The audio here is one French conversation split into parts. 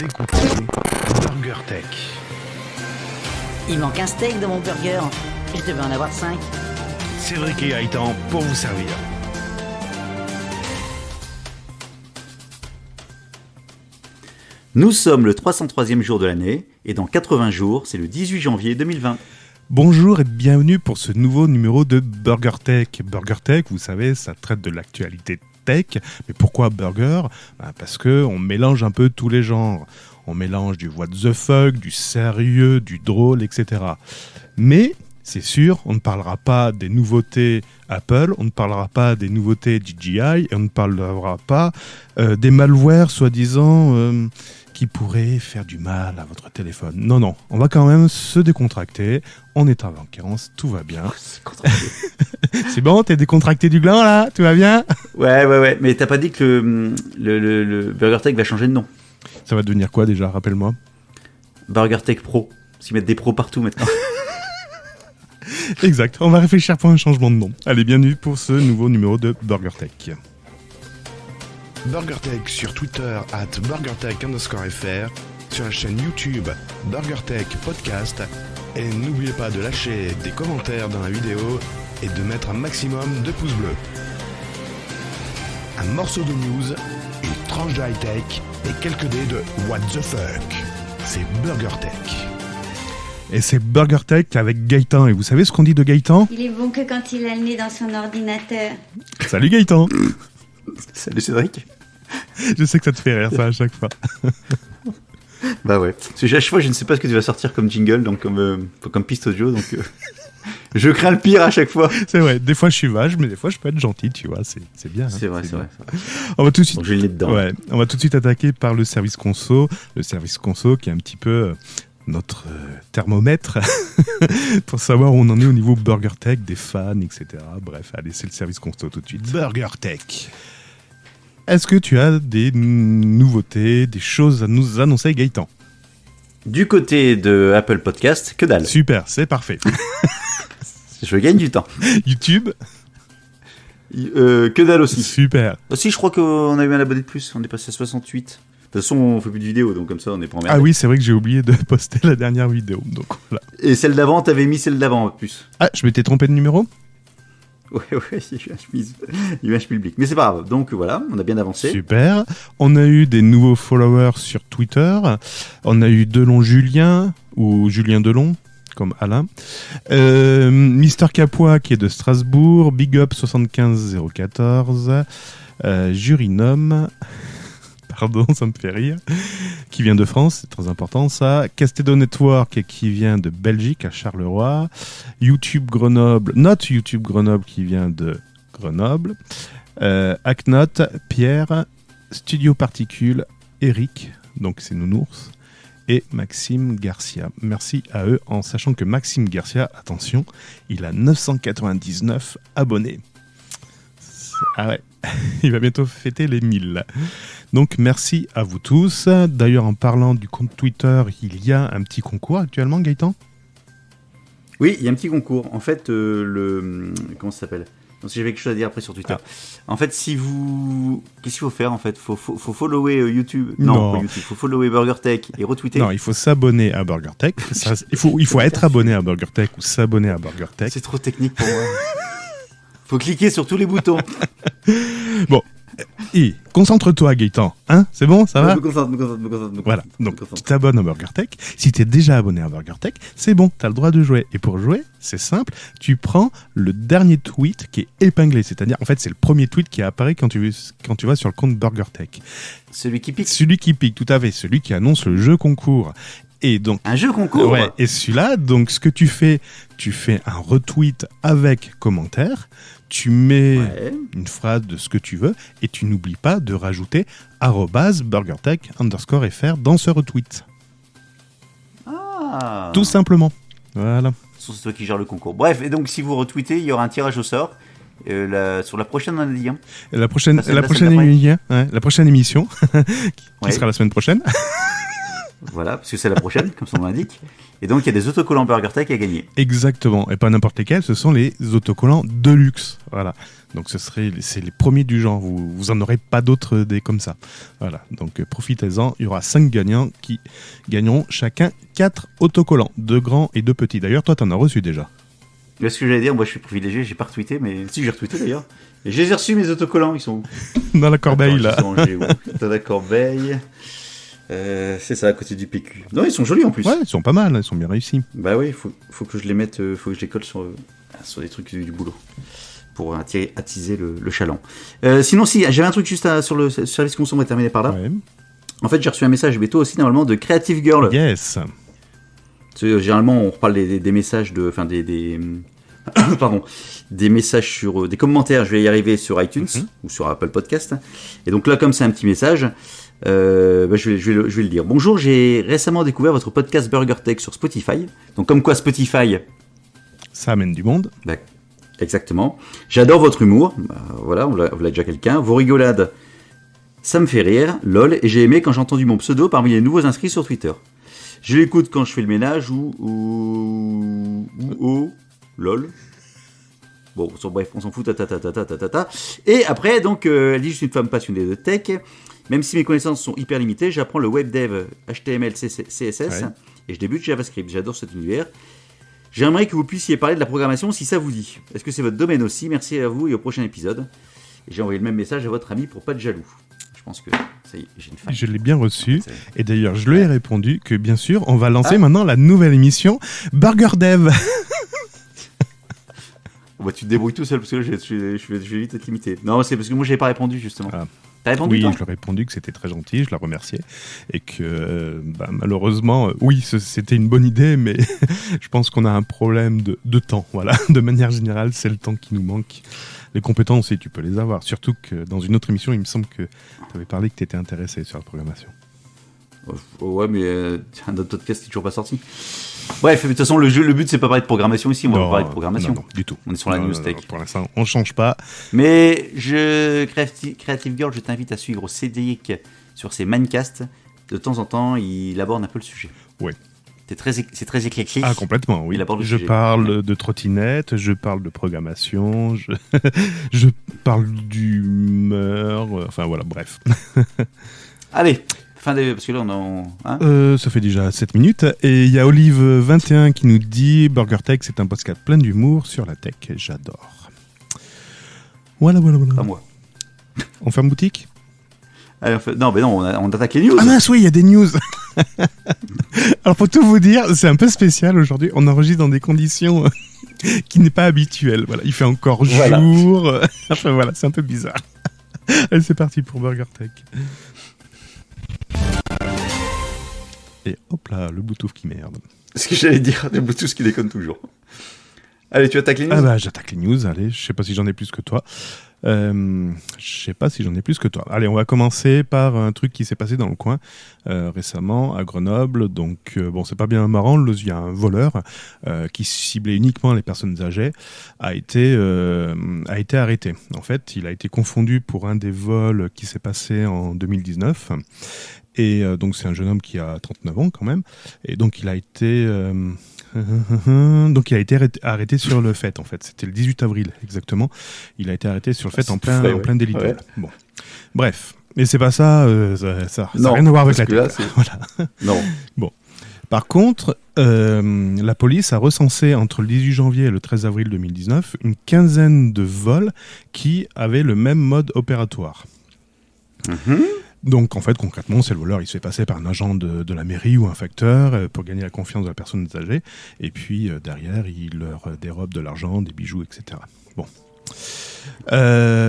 écoutez Burger Tech. Il manque un steak dans mon burger. Je devais en avoir 5. Cédric et Gaëtan pour vous servir. Nous sommes le 303e jour de l'année, et dans 80 jours, c'est le 18 janvier 2020. Bonjour et bienvenue pour ce nouveau numéro de Burger Tech. Burger Tech, vous savez, ça traite de l'actualité tech. Mais pourquoi burger ? Parce qu'on mélange un peu tous les genres. On mélange du what the fuck, du sérieux, du drôle, etc. Mais, c'est sûr, on ne parlera pas des nouveautés Apple, on ne parlera pas des nouveautés DJI, et on ne parlera pas des malwares soi-disant qui pourraient faire du mal à votre téléphone. Non, on va quand même se décontracter. On est en vacances, tout va bien. C'est bon, t'es décontracté du gland là ? Tout va bien ? Ouais, mais t'as pas dit que le Burger Tech va changer de nom ? Ça va devenir quoi déjà ? Rappelle-moi. Burger Tech Pro. Parce qu'ils mettent des pros partout maintenant. Exact, on va réfléchir pour un changement de nom. Allez, bienvenue pour ce nouveau numéro de Burger Tech. Burger Tech sur Twitter @BurgerTech_FR, sur la chaîne YouTube Burger Tech Podcast. Et n'oubliez pas de lâcher des commentaires dans la vidéo et de mettre un maximum de pouces bleus. Un morceau de news, une tranche de high-tech et quelques dés de what the fuck. C'est Burger Tech. Et c'est Burger Tech avec Gaëtan. Et vous savez ce qu'on dit de Gaëtan ? Il est bon que quand il a le nez dans son ordinateur. Salut Gaëtan. Salut Cédric. Je sais que ça te fait rire ça à chaque fois. Bah ouais. Parce que à chaque fois, je ne sais pas ce que tu vas sortir comme jingle, donc comme piste audio, donc je crains le pire à chaque fois. C'est vrai, des fois je suis vache, mais des fois je peux être gentil, tu vois, c'est bien. C'est vrai. On va tout de suite. Donc je l'ai dedans. Ouais, on va tout de suite attaquer par le service conso. Le service conso qui est un petit peu notre thermomètre pour savoir où on en est au niveau Burger Tech, des fans, etc. Bref, allez, c'est le service conso tout de suite. Burger Tech. Est-ce que tu as des nouveautés, des choses à nous annoncer, Gaëtan ? Du côté de Apple Podcast, que dalle. Super, c'est parfait. Je gagne du temps. YouTube ? Que dalle aussi. Super. Aussi, je crois qu'on a eu un abonné de plus. On est passé à 68. De toute façon, on fait plus de vidéos, donc comme ça, on est pas emmerdé. Ah oui, c'est vrai que j'ai oublié de poster la dernière vidéo. Donc voilà. Et celle d'avant, t'avais mis celle d'avant en plus. Ah, je m'étais trompé de numéro ? Ouais, il y a eu un public. Mais c'est pas grave. Donc voilà, on a bien avancé. Super. On a eu des nouveaux followers sur Twitter. On a eu Delon Julien, ou Julien Delon, comme Alain. Mister Capois, qui est de Strasbourg. Big Up 75014. Jurinum. Pardon, ça me fait rire. Qui vient de France, c'est très important ça. Castedo Network, qui vient de Belgique, à Charleroi. YouTube Grenoble, notre YouTube Grenoble, qui vient de Grenoble. Hacknot, Pierre. Studio Particule, Eric, donc c'est Nounours. Et Maxime Garcia. Merci à eux, en sachant que Maxime Garcia, attention, il a 999 abonnés. Ah ouais, il va bientôt fêter les 1000. Donc merci à vous tous. D'ailleurs, en parlant du compte Twitter, il y a un petit concours actuellement, Gaëtan ? Oui, il y a un petit concours. En fait, comment ça s'appelle ? Donc, si j'avais quelque chose à dire après sur Twitter. En fait, si vous... Qu'est-ce qu'il faut faire en fait ? Faut follower YouTube. Non, pas YouTube. Faut follower Burger Tech et retweeter. Non, il faut s'abonner à Burger Tech. Ça, il faut être abonné à Burger Tech ou s'abonner à Burger Tech. C'est trop technique pour moi. Faut cliquer sur tous les boutons. Bon, et concentre-toi Gaëtan, hein ? C'est bon, ça va ? Me concentre. Voilà, donc tu t'abonnes à Burger Tech. Si t'es déjà abonné à Burger Tech, c'est bon, t'as le droit de jouer. Et pour jouer, c'est simple, tu prends le dernier tweet qui est épinglé. C'est-à-dire, en fait, c'est le premier tweet qui apparaît quand tu vas sur le compte Burger Tech. Celui qui pique. Celui qui pique, tout à fait. Celui qui annonce le jeu concours. Et donc, un jeu concours. Ouais, et celui-là, donc ce que tu fais un retweet avec commentaire, tu mets une phrase de ce que tu veux, et tu n'oublies pas de rajouter @BurgerTech_FR dans ce retweet. Ah. Tout simplement. Voilà. C'est toi qui gères le concours. Bref, et donc si vous retweetez, il y aura un tirage au sort. Sur la prochaine, on a dit. Hein. La prochaine émission, qui sera la semaine prochaine. Voilà, parce que c'est la prochaine, comme son nom l'indique. Et donc, il y a des autocollants BurgerTech à gagner. Exactement, et pas n'importe lesquels, ce sont les autocollants de luxe. Voilà. Donc c'est les premiers du genre, vous en aurez pas d'autres des comme ça. Voilà, donc profitez-en, il y aura 5 gagnants qui gagneront chacun 4 autocollants, 2 grands et 2 petits. D'ailleurs, toi t'en as reçu déjà. Là, ce que j'allais dire, moi je suis privilégié, j'ai pas retweeté, mais si j'ai retweeté d'ailleurs. Et j'ai reçu mes autocollants, ils sont où? Dans la corbeille là. Dans la corbeille. C'est ça, à côté du PQ. Non, ils sont jolis en plus. Ouais, ils sont pas mal, ils sont bien réussis. Bah oui, faut que je les mette, faut que je les colle sur des trucs du boulot. Pour attiser le chaland. Sinon, si, j'avais un truc juste sur le service conso, on va terminer par là. Ouais. En fait, j'ai reçu un message, mais toi aussi, normalement, de Creative Girl. Yes. Généralement, on reparle des messages pardon, des messages sur des commentaires. Je vais y arriver sur iTunes ou sur Apple Podcast. Et donc là, comme c'est un petit message, je vais le dire. Bonjour, j'ai récemment découvert votre podcast BurgerTech sur Spotify. Donc, comme quoi Spotify, ça amène du monde. Bah, exactement. J'adore votre humour. Bah, voilà, vous l'a déjà quelqu'un. Vos rigolades, ça me fait rire. Lol. Et j'ai aimé quand j'ai entendu mon pseudo parmi les nouveaux inscrits sur Twitter. Je l'écoute quand je fais le ménage ou lol. Bon, bref, on s'en fout. Et après, donc, elle dit: je suis une femme passionnée de tech. Même si mes connaissances sont hyper limitées, j'apprends le web dev HTML, CSS et je débute JavaScript. J'adore cet univers. J'aimerais que vous puissiez parler de la programmation si ça vous dit. Est-ce que c'est votre domaine aussi? Merci à vous et au prochain épisode. Et j'ai envoyé le même message à votre ami pour pas de jaloux. Je pense que ça y est, j'ai une fin. Je l'ai bien reçu. Et d'ailleurs, je lui ai répondu que bien sûr, on va lancer maintenant la nouvelle émission Burger Dev. Bah, tu te débrouilles tout seul parce que là, je vais vite être limité. Non, c'est parce que moi, j'ai pas répondu justement. Ah. T'as répondu? Oui, toi? je lui ai répondu que c'était très gentil, je la remerciais. Et que malheureusement, oui, c'était une bonne idée, mais je pense qu'on a un problème de temps. Voilà. De manière générale, c'est le temps qui nous manque. Les compétences, tu peux les avoir. Surtout que dans une autre émission, il me semble que tu avais parlé que tu étais intéressé sur la programmation. Ouais, mais un autre podcast qui n'est toujours pas sorti. Bref, de toute façon, le but, c'est pas parler de programmation ici, on va pas parler de programmation. Non, du tout. On est sur la news tech. Pour l'instant, on change pas. Mais Creative Girl, je t'invite à suivre Cédric sur ses Minecasts. De temps en temps, il aborde un peu le sujet. Oui. C'est très éclectique. Ah, complètement, oui. Je parle de trottinette, je parle de programmation, je parle d'humeur, enfin voilà, bref. Allez, parce que là, ça fait déjà 7 minutes. Et il y a Olive21 qui nous dit: BurgerTech, c'est un podcast plein d'humour sur la tech. J'adore. Voilà. Pas moi. On ferme boutique? Allez, non, on attaque les news. Ah mince, oui, il y a des news. Alors, pour tout vous dire, c'est un peu spécial aujourd'hui. On enregistre dans des conditions qui n'est pas habituelles. Voilà, il fait encore jour. Enfin voilà, c'est un peu bizarre. Allez, c'est parti pour BurgerTech. Et hop là, le Bluetooth qui merde. Ce que j'allais dire, le Bluetooth qui déconne toujours. Allez, tu attaques les news? Ah bah, j'attaque les news, allez, je sais pas si j'en ai plus que toi. Allez, on va commencer par un truc qui s'est passé dans le coin récemment à Grenoble. Donc, bon, c'est pas bien marrant. Il y a un voleur qui ciblait uniquement les personnes âgées, a été arrêté. En fait, il a été confondu pour un des vols qui s'est passé en 2019. Et donc, c'est un jeune homme qui a 39 ans quand même. Et donc, il a été arrêté sur le fait, en fait. C'était le 18 avril, exactement. Il a été arrêté sur le fait en plein délit de vol. Bon. Bref. Mais c'est pas ça, ça n'a rien à voir avec la tête. Voilà. Non. Bon. Par contre, la police a recensé entre le 18 janvier et le 13 avril 2019 une quinzaine de vols qui avaient le même mode opératoire. Donc, en fait, concrètement, c'est le voleur, il se fait passer par un agent de la mairie ou un facteur pour gagner la confiance de la personne âgée. Et puis, derrière, il leur dérobe de l'argent, des bijoux, etc. Bon.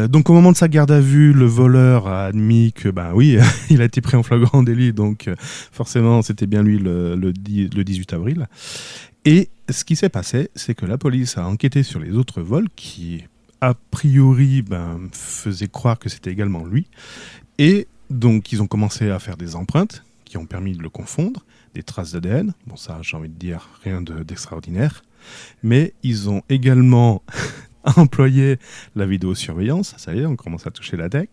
Donc, au moment de sa garde à vue, le voleur a admis que, oui, il a été pris en flagrant délit. Donc, forcément, c'était bien lui le 18 avril. Et ce qui s'est passé, c'est que la police a enquêté sur les autres vols qui, a priori, faisaient croire que c'était également lui. Et donc, ils ont commencé à faire des empreintes qui ont permis de le confondre, des traces d'ADN. Bon, ça, j'ai envie de dire, rien d'extraordinaire. Mais ils ont également employé la vidéosurveillance. Ça y est, on commence à toucher la tech.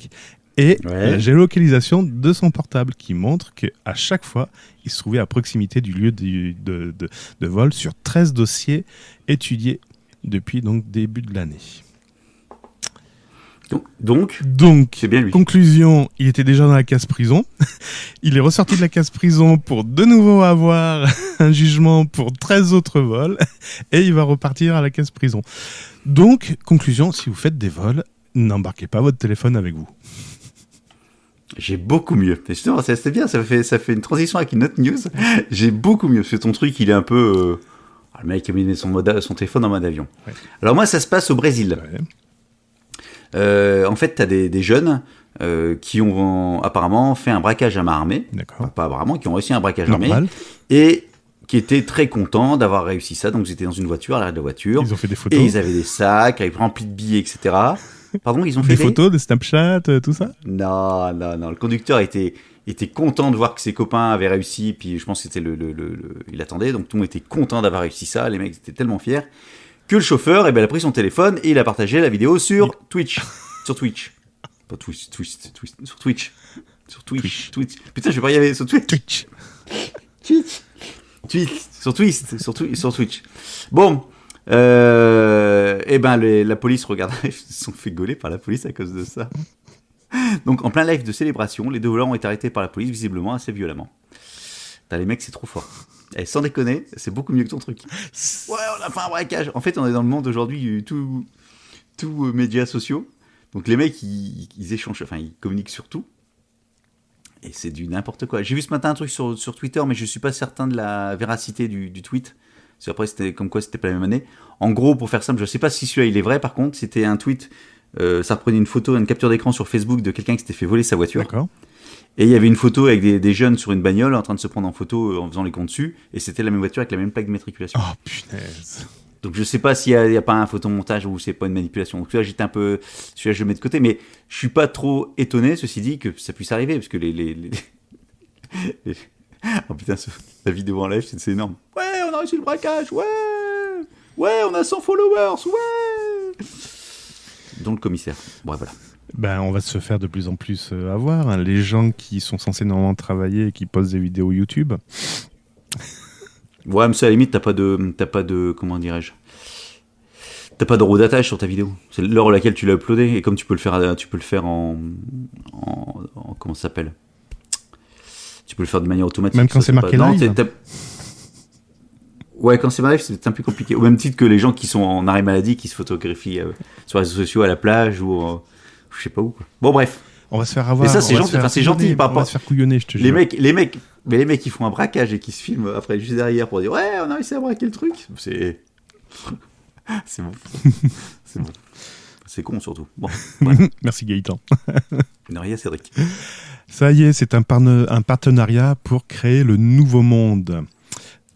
et Ouais. la géolocalisation de son portable qui montre qu'à chaque fois, il se trouvait à proximité du lieu de vol sur 13 dossiers étudiés depuis donc début de l'année. Donc, Donc, c'est bien lui. conclusion, il était déjà dans la case prison. Il est ressorti de la case prison pour de nouveau avoir un jugement pour 13 autres vols et il va repartir à la case prison. Donc, conclusion, si vous faites des vols, n'embarquez pas votre téléphone avec vous. J'ai beaucoup mieux. Et justement, c'est bien, ça fait une transition avec une autre news. J'ai beaucoup mieux, parce que ton truc, il est un peu... le mec a mis son téléphone en mode avion. Ouais. Alors moi, ça se passe au Brésil. Ouais. En fait, t'as des jeunes qui ont apparemment fait un braquage à main armée. D'accord. Enfin, pas apparemment, qui ont réussi un braquage armé. Normal. Et qui étaient très contents d'avoir réussi ça. Donc, ils étaient dans une voiture, à l'arrière de la voiture. Ils ont fait des photos. Et ils avaient des sacs avec remplis de billets, etc. Pardon, ils ont fait Des photos, de Snapchat, tout ça. Non. Le conducteur était content de voir que ses copains avaient réussi. Puis je pense que c'était il attendait. Donc, tout le monde était content d'avoir réussi ça. Les mecs étaient tellement fiers que le chauffeur, il a pris son téléphone et il a partagé la vidéo sur Twitch. Sur Twitch. Pas Twitch. Sur Twitch. Sur Twitch. Putain, je vais pas y aller sur Twitch. Sur Twitch. Bon. Et ben, la police, regarde, ils se sont fait gauler par la police à cause de ça. Donc, en plein live de célébration, les deux voleurs ont été arrêtés par la police, visiblement assez violemment. Putain, les mecs, c'est trop fort. Et sans déconner, c'est beaucoup mieux que ton truc. Ouais, on a fait un braquage. En fait, on est dans le monde aujourd'hui, tout médias sociaux. Donc les mecs, ils échangent, enfin, ils communiquent sur tout. Et c'est du n'importe quoi. J'ai vu ce matin un truc sur Twitter, mais je suis pas certain de la véracité du tweet. Parce qu'après, c'était comme quoi c'était pas la même année. En gros, pour faire simple, je sais pas si celui-là il est vrai. Par contre, c'était un tweet. Ça reprenait une photo, une capture d'écran sur Facebook de quelqu'un qui s'était fait voler sa voiture. D'accord. Et il y avait une photo avec des jeunes sur une bagnole en train de se prendre en photo en faisant les cons dessus. Et c'était la même voiture avec la même plaque d'immatriculation. Oh, punaise. Donc je sais pas s'il y a pas un photomontage ou c'est pas une manipulation. Donc là, j'étais un peu... Celui-là, je le mets de côté. Mais je suis pas trop étonné, ceci dit, que ça puisse arriver. Parce que Oh putain, la vidéo en live, c'est énorme. Ouais, on a réussi le braquage. Ouais, on a 100 followers. Ouais. Dont le commissaire. Bon, voilà. Ben, on va se faire de plus en plus avoir. Hein. Les gens qui sont censés normalement travailler et qui postent des vidéos YouTube. Ouais, mais ça, à la limite, t'as pas de, comment dirais-je, t'as pas de roue d'attache sur ta vidéo. C'est l'heure à laquelle tu l'as uploadé. Et comme tu peux le faire en comment ça s'appelle? Tu peux le faire de manière automatique. Même quand c'est marqué live. Ouais, quand c'est live, c'est un peu compliqué. Au même titre que les gens qui sont en arrêt maladie, qui se photographient sur les réseaux sociaux à la plage ou je sais pas où. Quoi. Bon, bref. On va se faire avoir. Mais ça, c'est gentil. Enfin, c'est gentil. On va se faire couillonner, je te jure. Les mecs qui font un braquage et qui se filment après juste derrière pour dire ouais, on a réussi à braquer le truc. C'est bon. C'est bon. C'est con surtout. Bon. Voilà. Merci Gaëtan. Ne rien, Cédric. Ça y est, c'est un partenariat pour créer le nouveau monde.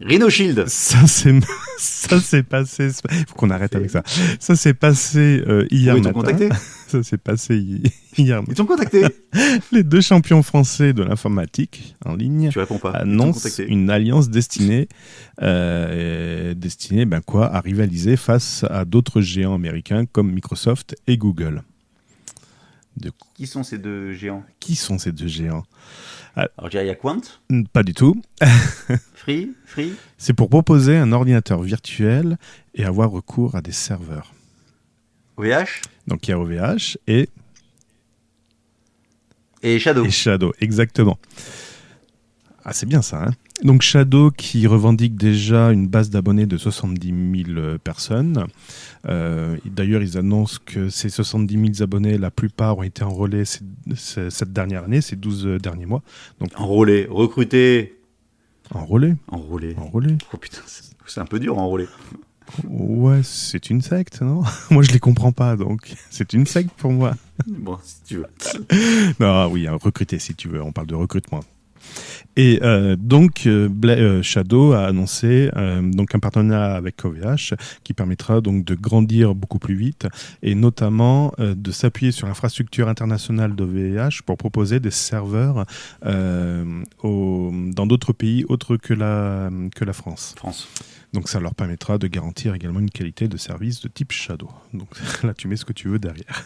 Rhino Shield. Ça s'est passé. Il faut qu'on arrête avec ça. Ça s'est passé hier Ils matin. t'ont contacté. Ça s'est passé hier matin. Ils t'ont contacté. Les deux champions français de l'informatique en ligne Tu réponds pas. annoncent une alliance destinée à rivaliser face à d'autres géants américains comme Microsoft et Google. Qui sont ces deux géants? Qui sont ces deux géants? Alors, je dirais, il y a Quant. Pas du tout. Free. C'est pour proposer un ordinateur virtuel et avoir recours à des serveurs. OVH. Donc il y a OVH et Shadow. Et Shadow, exactement. Ah, c'est bien ça, hein. Donc Shadow qui revendique déjà une base d'abonnés de 70 000 personnes. D'ailleurs, ils annoncent que ces 70 000 abonnés, la plupart ont été enrôlés cette dernière année, ces 12 derniers mois. Donc, Enrôlé, recruté. Enrôlés. Oh putain, c'est un peu dur, enrôlé. Ouais, c'est une secte, non? Moi, je les comprends pas, donc c'est une secte pour moi. Bon, si tu veux. Non, oui, recruter si tu veux, on parle de recrutement. Et Shadow a annoncé donc un partenariat avec OVH qui permettra donc de grandir beaucoup plus vite et notamment de s'appuyer sur l'infrastructure internationale d'OVH pour proposer des serveurs dans d'autres pays autres que la France. Donc ça leur permettra de garantir également une qualité de service de type Shadow. Donc là tu mets ce que tu veux derrière.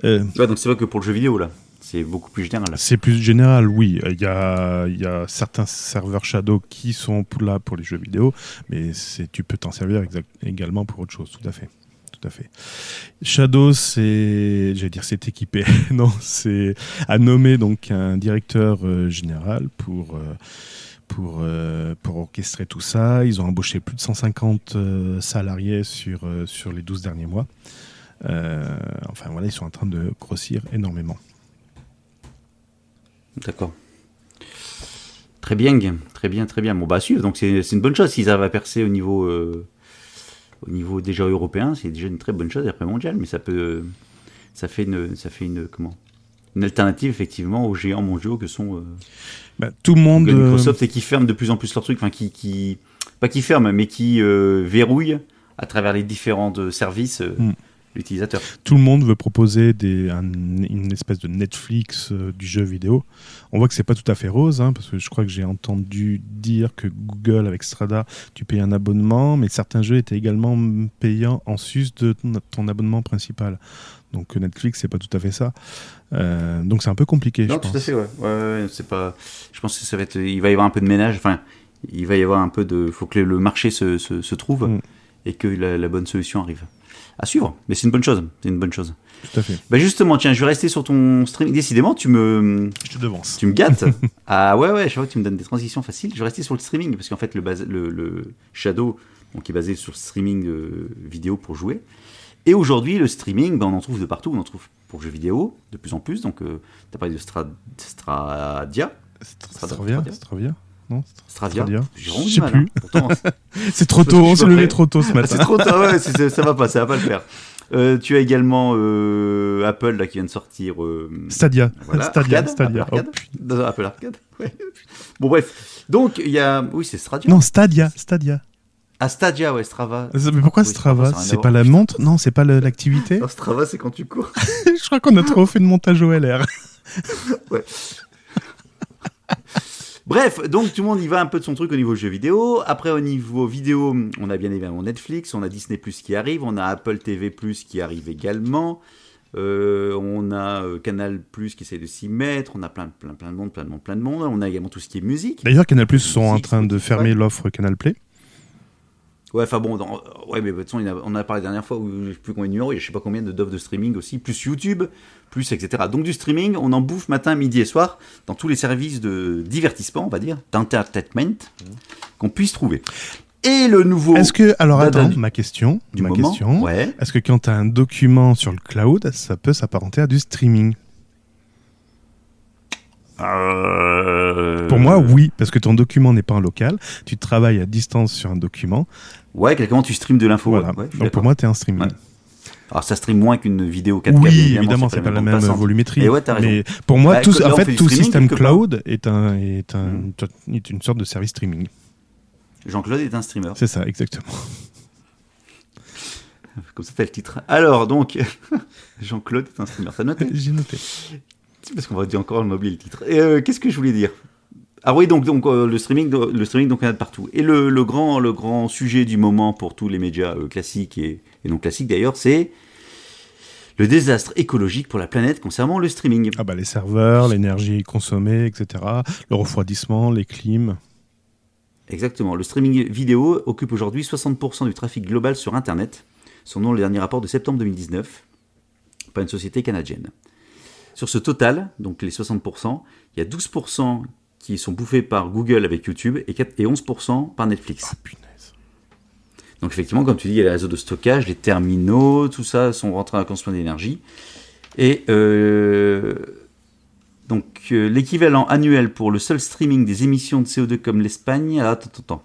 Ouais, donc c'est pas que pour le jeu vidéo là, c'est beaucoup plus général. C'est plus général, oui. Il y a certains serveurs Shadow qui sont là pour les jeux vidéo, mais tu peux t'en servir également pour autre chose, tout à fait. Tout à fait. Shadow, c'est équipé. Non, c'est à nommer donc un directeur général pour orchestrer tout ça. Ils ont embauché plus de 150 salariés sur les 12 derniers mois. Enfin voilà, ils sont en train de grossir énormément. D'accord. Très bien. Bon bah suivre, donc c'est une bonne chose s'ils arrivent à percer au niveau déjà européen, c'est déjà une très bonne chose et après mondial, mais ça fait une alternative effectivement aux géants mondiaux que sont tout le monde Google, Microsoft et qui ferment de plus en plus leurs trucs, enfin qui pas qui ferment mais qui verrouillent à travers les différents services l'utilisateur. Tout le monde veut proposer une espèce de Netflix du jeu vidéo. On voit que c'est pas tout à fait rose, hein, parce que je crois que j'ai entendu dire que Google, avec Strada, tu payes un abonnement, mais certains jeux étaient également payants en sus de ton abonnement principal. Donc Netflix, c'est pas tout à fait ça. Donc c'est un peu compliqué, non, je pense. tout à fait, ouais, c'est pas. Je pense que ça va être. Il va y avoir un peu de ménage. Enfin, il va y avoir un peu de. Faut que le marché se trouve et que la bonne solution arrive. À suivre, mais c'est une bonne chose. Tout à fait. Bah justement, tiens, je vais rester sur ton streaming. Décidément, je te devance. Tu me gâtes. Ah ouais, je vois que tu me donnes des transitions faciles. Je vais rester sur le streaming parce qu'en fait, le Shadow, donc, est basé sur le streaming vidéo pour jouer. Et aujourd'hui, le streaming, on en trouve de partout. On en trouve pour jeux vidéo de plus en plus. Donc, tu as parlé de Stadia. Stravia. Non, Stradia. Je sais plus. Hein. Pourtant, c'est trop tôt, on s'est levé trop tôt ce matin. C'est trop tôt, ouais, ça va pas le faire. Tu as également Apple là, qui vient de sortir Stadia. Voilà, Stadia. Apple Arcade. Ouais. Bon bref, donc il y a, oui c'est Stadia. Non, Stadia. Ah Stadia, ouais, Strava. Mais pourquoi Strava? C'est pas la montre? Non, c'est pas l'activité. Non, Strava c'est quand tu cours. Je crois qu'on a trop fait de montage OLR. Ouais. Bref, donc tout le monde y va un peu de son truc au niveau jeux vidéo. Après, au niveau vidéo, on a bien évidemment Netflix, on a Disney+ qui arrive, on a Apple TV+ qui arrive également, on a Canal+ qui essaie de s'y mettre, on a plein de monde. On a également tout ce qui est musique. D'ailleurs, Canal+ sont en train de fermer l'offre Canal Play. Ouais, enfin bon, mais de toute façon, on a parlé la dernière fois, où je sais plus combien de numéros, il y a je sais pas combien d'offres de streaming aussi, plus YouTube, plus etc. Donc du streaming, on en bouffe matin, midi et soir, dans tous les services de divertissement, on va dire, d'entertainment, qu'on puisse trouver. Et le nouveau... Est-ce que, alors attends, ma question, ouais. Est-ce que quand tu as un document sur le cloud, ça peut s'apparenter à du streaming ? Pour moi, oui, parce que ton document n'est pas en local, tu travailles à distance sur un document. Ouais, comment tu streames de l'info. Voilà. Ouais, donc pour moi, tu es un streaming. Ouais. Alors ça stream moins qu'une vidéo 4K. Oui, évidemment, c'est pas la même volumétrie. Et ouais, t'as raison. Mais pour moi, tout système cloud est une sorte de service streaming. Jean-Claude est un streamer. C'est ça, exactement. Comme ça, t'as le titre. Alors, donc, Jean-Claude est un streamer. T'as noté ? J'ai noté. Parce qu'on va dire encore m'oublier le titre. Et qu'est-ce que je voulais dire ? Ah oui, donc le streaming, donc il y en a de partout. Et le grand sujet du moment pour tous les médias classiques et non classiques d'ailleurs, c'est le désastre écologique pour la planète concernant le streaming. Ah bah les serveurs, l'énergie consommée, etc. Le refroidissement, les clims. Exactement. Le streaming vidéo occupe aujourd'hui 60% du trafic global sur Internet, selon le dernier rapport de septembre 2019 par une société canadienne. Sur ce total, donc les 60%, il y a 12% qui sont bouffés par Google avec YouTube et 11% par Netflix. Ah, punaise. Donc effectivement, comme tu dis, il y a les réseaux de stockage, les terminaux, tout ça sont rentrés à consommer d'énergie. Et l'équivalent annuel pour le seul streaming des émissions de CO2 comme l'Espagne... Alors, attends.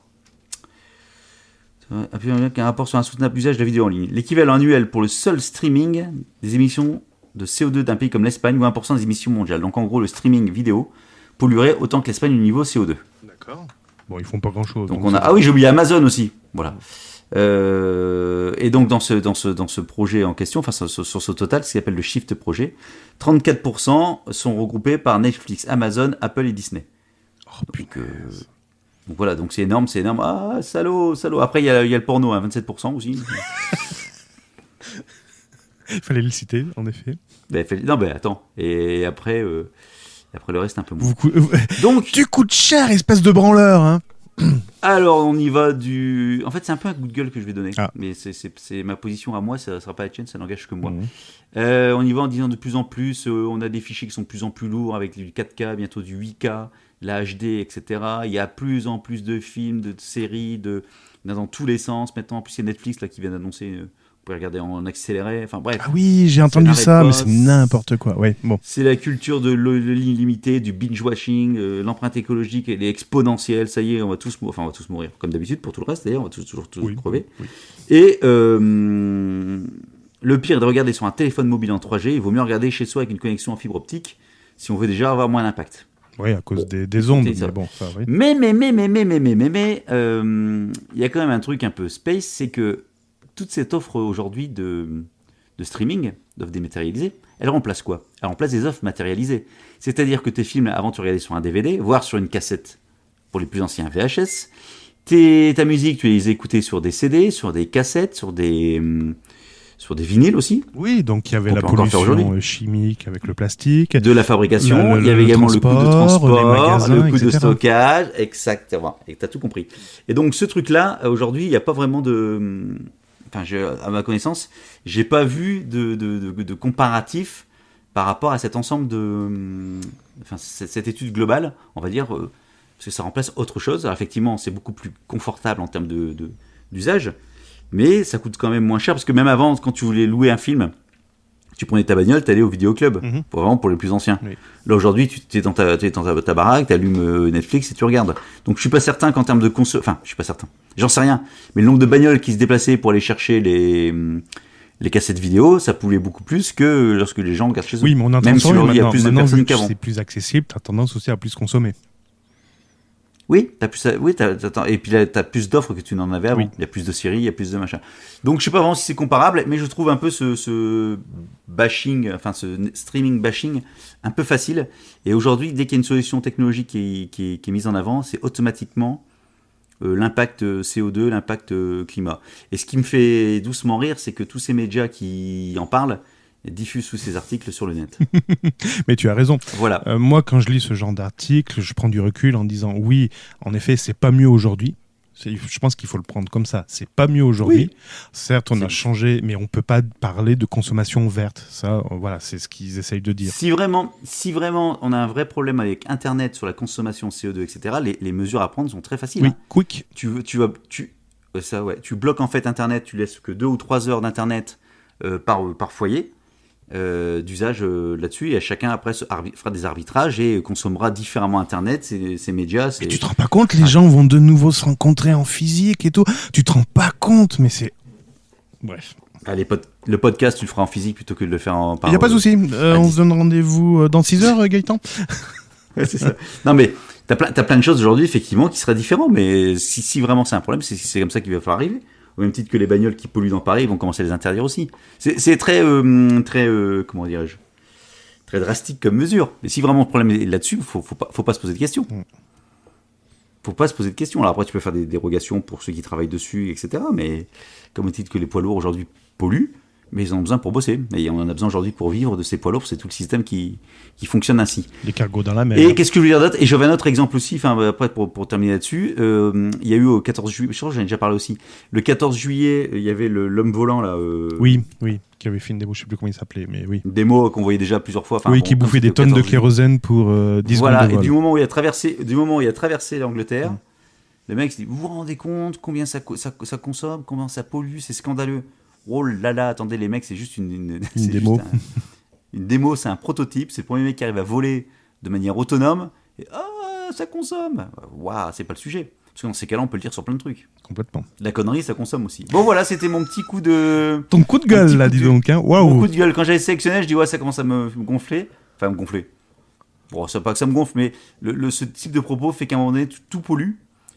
Un rapport sur un soutenable usage de la vidéo en ligne. L'équivalent annuel pour le seul streaming des émissions de CO2 d'un pays comme l'Espagne ou 1% des émissions mondiales. Donc en gros, le streaming vidéo polluerait autant que l'Espagne au niveau CO2. D'accord. Bon, ils font pas grand-chose. Donc on a... Ah oui, j'ai oublié Amazon aussi. Voilà. Et donc dans ce projet en question, enfin sur ce total, ce qu'il appelle le Shift Projet, 34% sont regroupés par Netflix, Amazon, Apple et Disney. Oh, donc voilà, donc c'est énorme. Ah, salaud. Après, il y a le porno, 27% aussi. Il fallait le citer, en effet. Non, mais attends. Et après le reste, un peu moins. Donc, tu coûtes cher, espèce de branleur, hein. Alors, on y va En fait, c'est un peu un coup de gueule que je vais donner. Ah. Mais c'est ma position à moi, ça ne sera pas la tienne, ça n'engage que moi. Mmh. On y va en disant de plus en plus, on a des fichiers qui sont de plus en plus lourds, avec du 4K, bientôt du 8K, la HD, etc. Il y a plus en plus de films, de séries, dans tous les sens. Maintenant, en plus, il y a Netflix là, qui vient d'annoncer... Vous pouvez regarder en accéléré, enfin bref. Ah oui, j'ai entendu ça, mais c'est n'importe quoi. Ouais, bon. C'est la culture de l'illimité, du binge-watching, l'empreinte écologique, elle est exponentielle. Ça y est, on va tous mourir. Comme d'habitude, pour tout le reste, d'ailleurs, on va toujours crever. Oui. Et le pire est de regarder sur un téléphone mobile en 3G. Il vaut mieux regarder chez soi avec une connexion en fibre optique si on veut déjà avoir moins d'impact. Oui, à cause des ondes. Mais bon, ça, oui. Mais, il y a quand même un truc un peu space, c'est que toute cette offre aujourd'hui de streaming, d'offres dématérialisées, elle remplace quoi ? Elle remplace des offres matérialisées. C'est-à-dire que tes films, avant tu regardais sur un DVD, voire sur une cassette, pour les plus anciens VHS. Ta musique, tu les écoutais sur des CD, sur des cassettes, sur des vinyles aussi. Oui, donc il y avait On la peut encore faire pollution aujourd'hui. chimique avec le plastique. De la fabrication, il y avait également le coût de transport, les magasins, le coût de etc. stockage, exactement. Et tu as tout compris. Et donc ce truc-là, aujourd'hui, il n'y a pas vraiment de... Enfin, à ma connaissance, j'ai pas vu de comparatif par rapport à cet ensemble cette étude globale, on va dire, parce que ça remplace autre chose. Alors, effectivement, c'est beaucoup plus confortable en termes d'usage, mais ça coûte quand même moins cher, parce que même avant, quand tu voulais louer un film, tu prenais ta bagnole, t'allais au vidéoclub, vraiment pour les plus anciens. Oui. Là, aujourd'hui, tu es dans ta baraque, t'allumes Netflix et tu regardes. Donc, je suis pas certain qu'en termes de enfin, je suis pas certain. J'en sais rien. Mais le nombre de bagnoles qui se déplaçaient pour aller chercher les cassettes vidéo, ça pouvait beaucoup plus que lorsque les gens regardent chez eux. Oui, mais on entend même si aujourd'hui, il y a plus de personnes vu que qu'avant. C'est plus accessible, t'as tendance aussi à plus consommer. Oui, et puis là, t'as plus d'offres que tu n'en avais avant. Oui. Il y a plus de séries, il y a plus de machins. Donc je sais pas vraiment si c'est comparable, mais je trouve un peu ce bashing, enfin ce streaming bashing un peu facile. Et aujourd'hui, dès qu'il y a une solution technologique qui est mise en avant, c'est automatiquement l'impact CO2, l'impact climat. Et ce qui me fait doucement rire, c'est que tous ces médias qui en parlent diffuse tous ces articles sur le net. Mais tu as raison. Voilà. Moi, quand je lis ce genre d'article, je prends du recul en disant oui, en effet, c'est pas mieux aujourd'hui. Je pense qu'il faut le prendre comme ça. C'est pas mieux aujourd'hui. Oui. Certes, on a changé, mais on peut pas parler de consommation verte. Ça, voilà, c'est ce qu'ils essayent de dire. Si vraiment, on a un vrai problème avec Internet sur la consommation CO2, etc., les mesures à prendre sont très faciles. Oui, hein. quick. Tu bloques en fait Internet, tu laisses que 2 ou 3 heures d'Internet par foyer. D'usage là-dessus, et chacun après fera des arbitrages et consommera différemment Internet, ces médias. Mais tu te rends pas compte, les gens vont de nouveau se rencontrer en physique et tout. Tu te rends pas compte, mais c'est... Bref. Le podcast, tu le feras en physique plutôt que de le faire en... Il n'y a pas de souci. On se donne rendez-vous dans 6 heures, Gaëtan. Ouais, c'est ça. Non, mais t'as plein de choses aujourd'hui, effectivement, qui seraient différentes, mais si vraiment c'est un problème, c'est comme ça qu'il va falloir arriver. Au même titre que les bagnoles qui polluent dans Paris, ils vont commencer à les interdire aussi. C'est très comment dirais-je, très drastique comme mesure. Mais si vraiment le problème est là-dessus, faut pas se poser de questions. Faut pas se poser de questions. Alors après, tu peux faire des dérogations pour ceux qui travaillent dessus, etc. Mais comme au titre que les poids lourds aujourd'hui polluent, mais ils en ont besoin pour bosser. Et on en a besoin aujourd'hui pour vivre de ces poids lourds. C'est tout le système qui fonctionne ainsi. Les cargos dans la mer. Et qu'est-ce que je veux dire d'autre ? Et j'avais un autre exemple aussi, après pour terminer là-dessus. Il y a eu au 14 juillet, je crois que j'en ai déjà parlé aussi. Le 14 juillet, il y avait l'homme volant là. Oui, qui avait fait une démo, je sais plus comment il s'appelait, mais oui. Une démo qu'on voyait déjà plusieurs fois. Qui bouffait des tonnes de kérosène pour 10 secondes de vol. Et du moment où il a traversé l'Angleterre, le mec s'est dit, vous vous rendez compte combien ça consomme, combien ça pollue, c'est scandaleux. Oh là là, attendez les mecs, c'est juste une démo. Une démo, c'est un prototype, c'est le premier mec qui arrive à voler de manière autonome, et ça consomme. Waouh, c'est pas le sujet. Parce que dans ces cas-là, on peut le dire sur plein de trucs. Complètement. La connerie, ça consomme aussi. Bon voilà, c'était mon petit coup de... Ton coup de gueule, là, dis donc. Hein. Waouh. Mon coup de gueule. Quand j'avais sélectionné, je dis, ouais, ça commence à me gonfler. Enfin, me gonfler. Bon, c'est pas que ça me gonfle, mais ce type de propos fait qu'à un moment donné, tout pollue.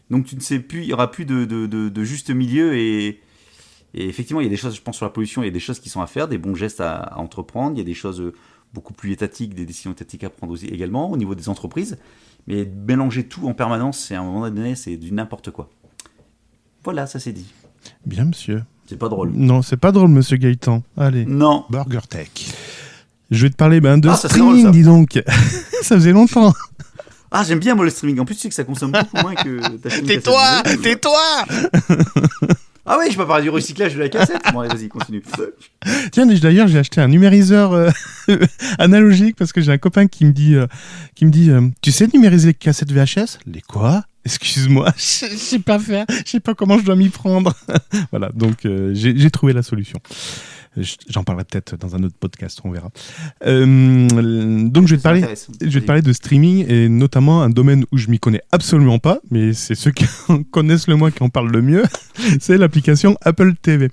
Donc tu ne sais plus, il n'y aura plus de juste milieu et effectivement, il y a des choses, je pense, sur la pollution, il y a des choses qui sont à faire, des bons gestes à entreprendre, il y a des choses beaucoup plus étatiques, des décisions étatiques à prendre aussi, également au niveau des entreprises, mais mélanger tout en permanence, à un moment donné, c'est du n'importe quoi. Voilà, ça c'est dit. Bien, monsieur. C'est pas drôle. Non, c'est pas drôle, monsieur Gaëtan. Allez. Non. BurgerTech. Je vais te parler de ça, c'est streaming, drôle, ça. dis donc. Ça faisait longtemps. Ah, j'aime bien moi le streaming. En plus, tu sais que ça consomme beaucoup moins que ta chaîne Tais-toi. Ah ouais, je peux parler du recyclage de la cassette. Bon, allez, vas-y, continue. Tiens, d'ailleurs, j'ai acheté un numériseur analogique parce que j'ai un copain qui me dit, tu sais numériser les cassettes VHS? Les quoi? Excuse-moi, je sais pas faire, je sais pas comment je dois m'y prendre. Voilà, donc j'ai trouvé la solution. J'en parlerai peut-être dans un autre podcast, on verra. Donc je vais te parler de streaming et notamment un domaine où je m'y connais absolument pas, mais c'est ceux qui en connaissent le moins qui en parlent le mieux. C'est l'application Apple TV.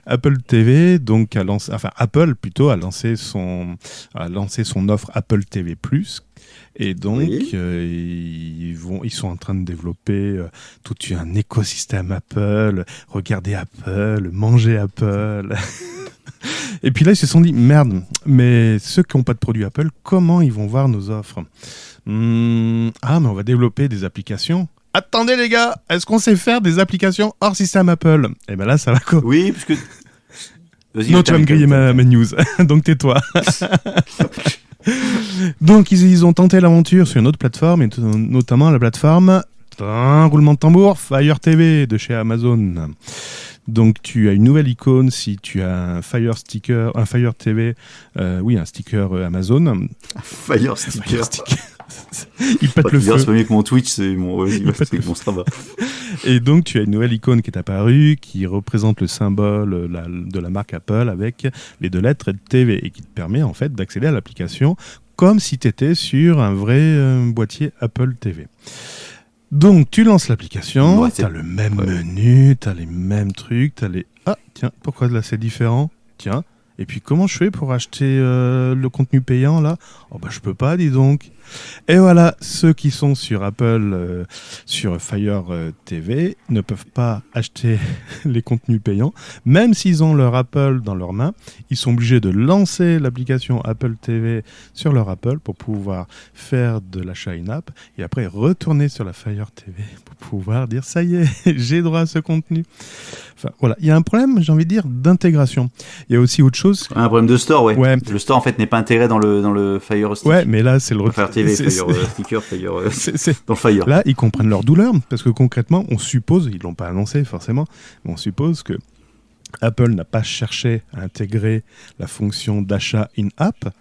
Apple TV, donc Apple plutôt a lancé son offre Apple TV+. Et donc, ils sont en train de développer tout un écosystème Apple, regarder Apple, manger Apple. Et puis là, ils se sont dit, merde, mais ceux qui n'ont pas de produit Apple, comment ils vont voir nos offres? Mais on va développer des applications. Attendez les gars, est-ce qu'on sait faire des applications hors système Apple? Et ben là, ça va quoi? Oui, parce que... Vas-y, non, tu vas me griller ma news, donc tais-toi. Donc, ils ont tenté l'aventure sur une autre plateforme, et notamment la plateforme, roulement de tambour, Fire TV de chez Amazon. Donc, tu as une nouvelle icône si tu as un Fire sticker, un Fire TV, un sticker Amazon. Fire sticker. Il pète le feu. C'est pas mieux que mon Twitch, c'est mon... ça va. Et donc, tu as une nouvelle icône qui est apparue, qui représente le symbole de la marque Apple avec les 2 lettres TV et qui te permet en fait d'accéder à l'application comme si tu étais sur un vrai boîtier Apple TV. Donc, tu lances l'application, tu as le même menu, tu as les mêmes trucs, tu as les... Ah, tiens, pourquoi là c'est différent? Tiens, et puis comment je fais pour acheter le contenu payant là? Oh bah je peux pas, dis donc. Et voilà, ceux qui sont sur Apple, sur Fire TV, ne peuvent pas acheter les contenus payants. Même s'ils ont leur Apple dans leurs mains, ils sont obligés de lancer l'application Apple TV sur leur Apple pour pouvoir faire de l'achat in-app et après retourner sur la Fire TV pour pouvoir dire ça y est, j'ai droit à ce contenu. Enfin voilà, il y a un problème, j'ai envie de dire, d'intégration. Il y a aussi autre chose. Un problème de store, ouais. Le store en fait n'est pas intégré dans le Fire Stick. Ouais, mais là c'est le Fire TV, Fire Sticker, Fire dans Fire. Là, ils comprennent leur douleur parce que concrètement, on suppose, ils l'ont pas annoncé forcément, mais on suppose que Apple n'a pas cherché à intégrer la fonction d'achat in-app.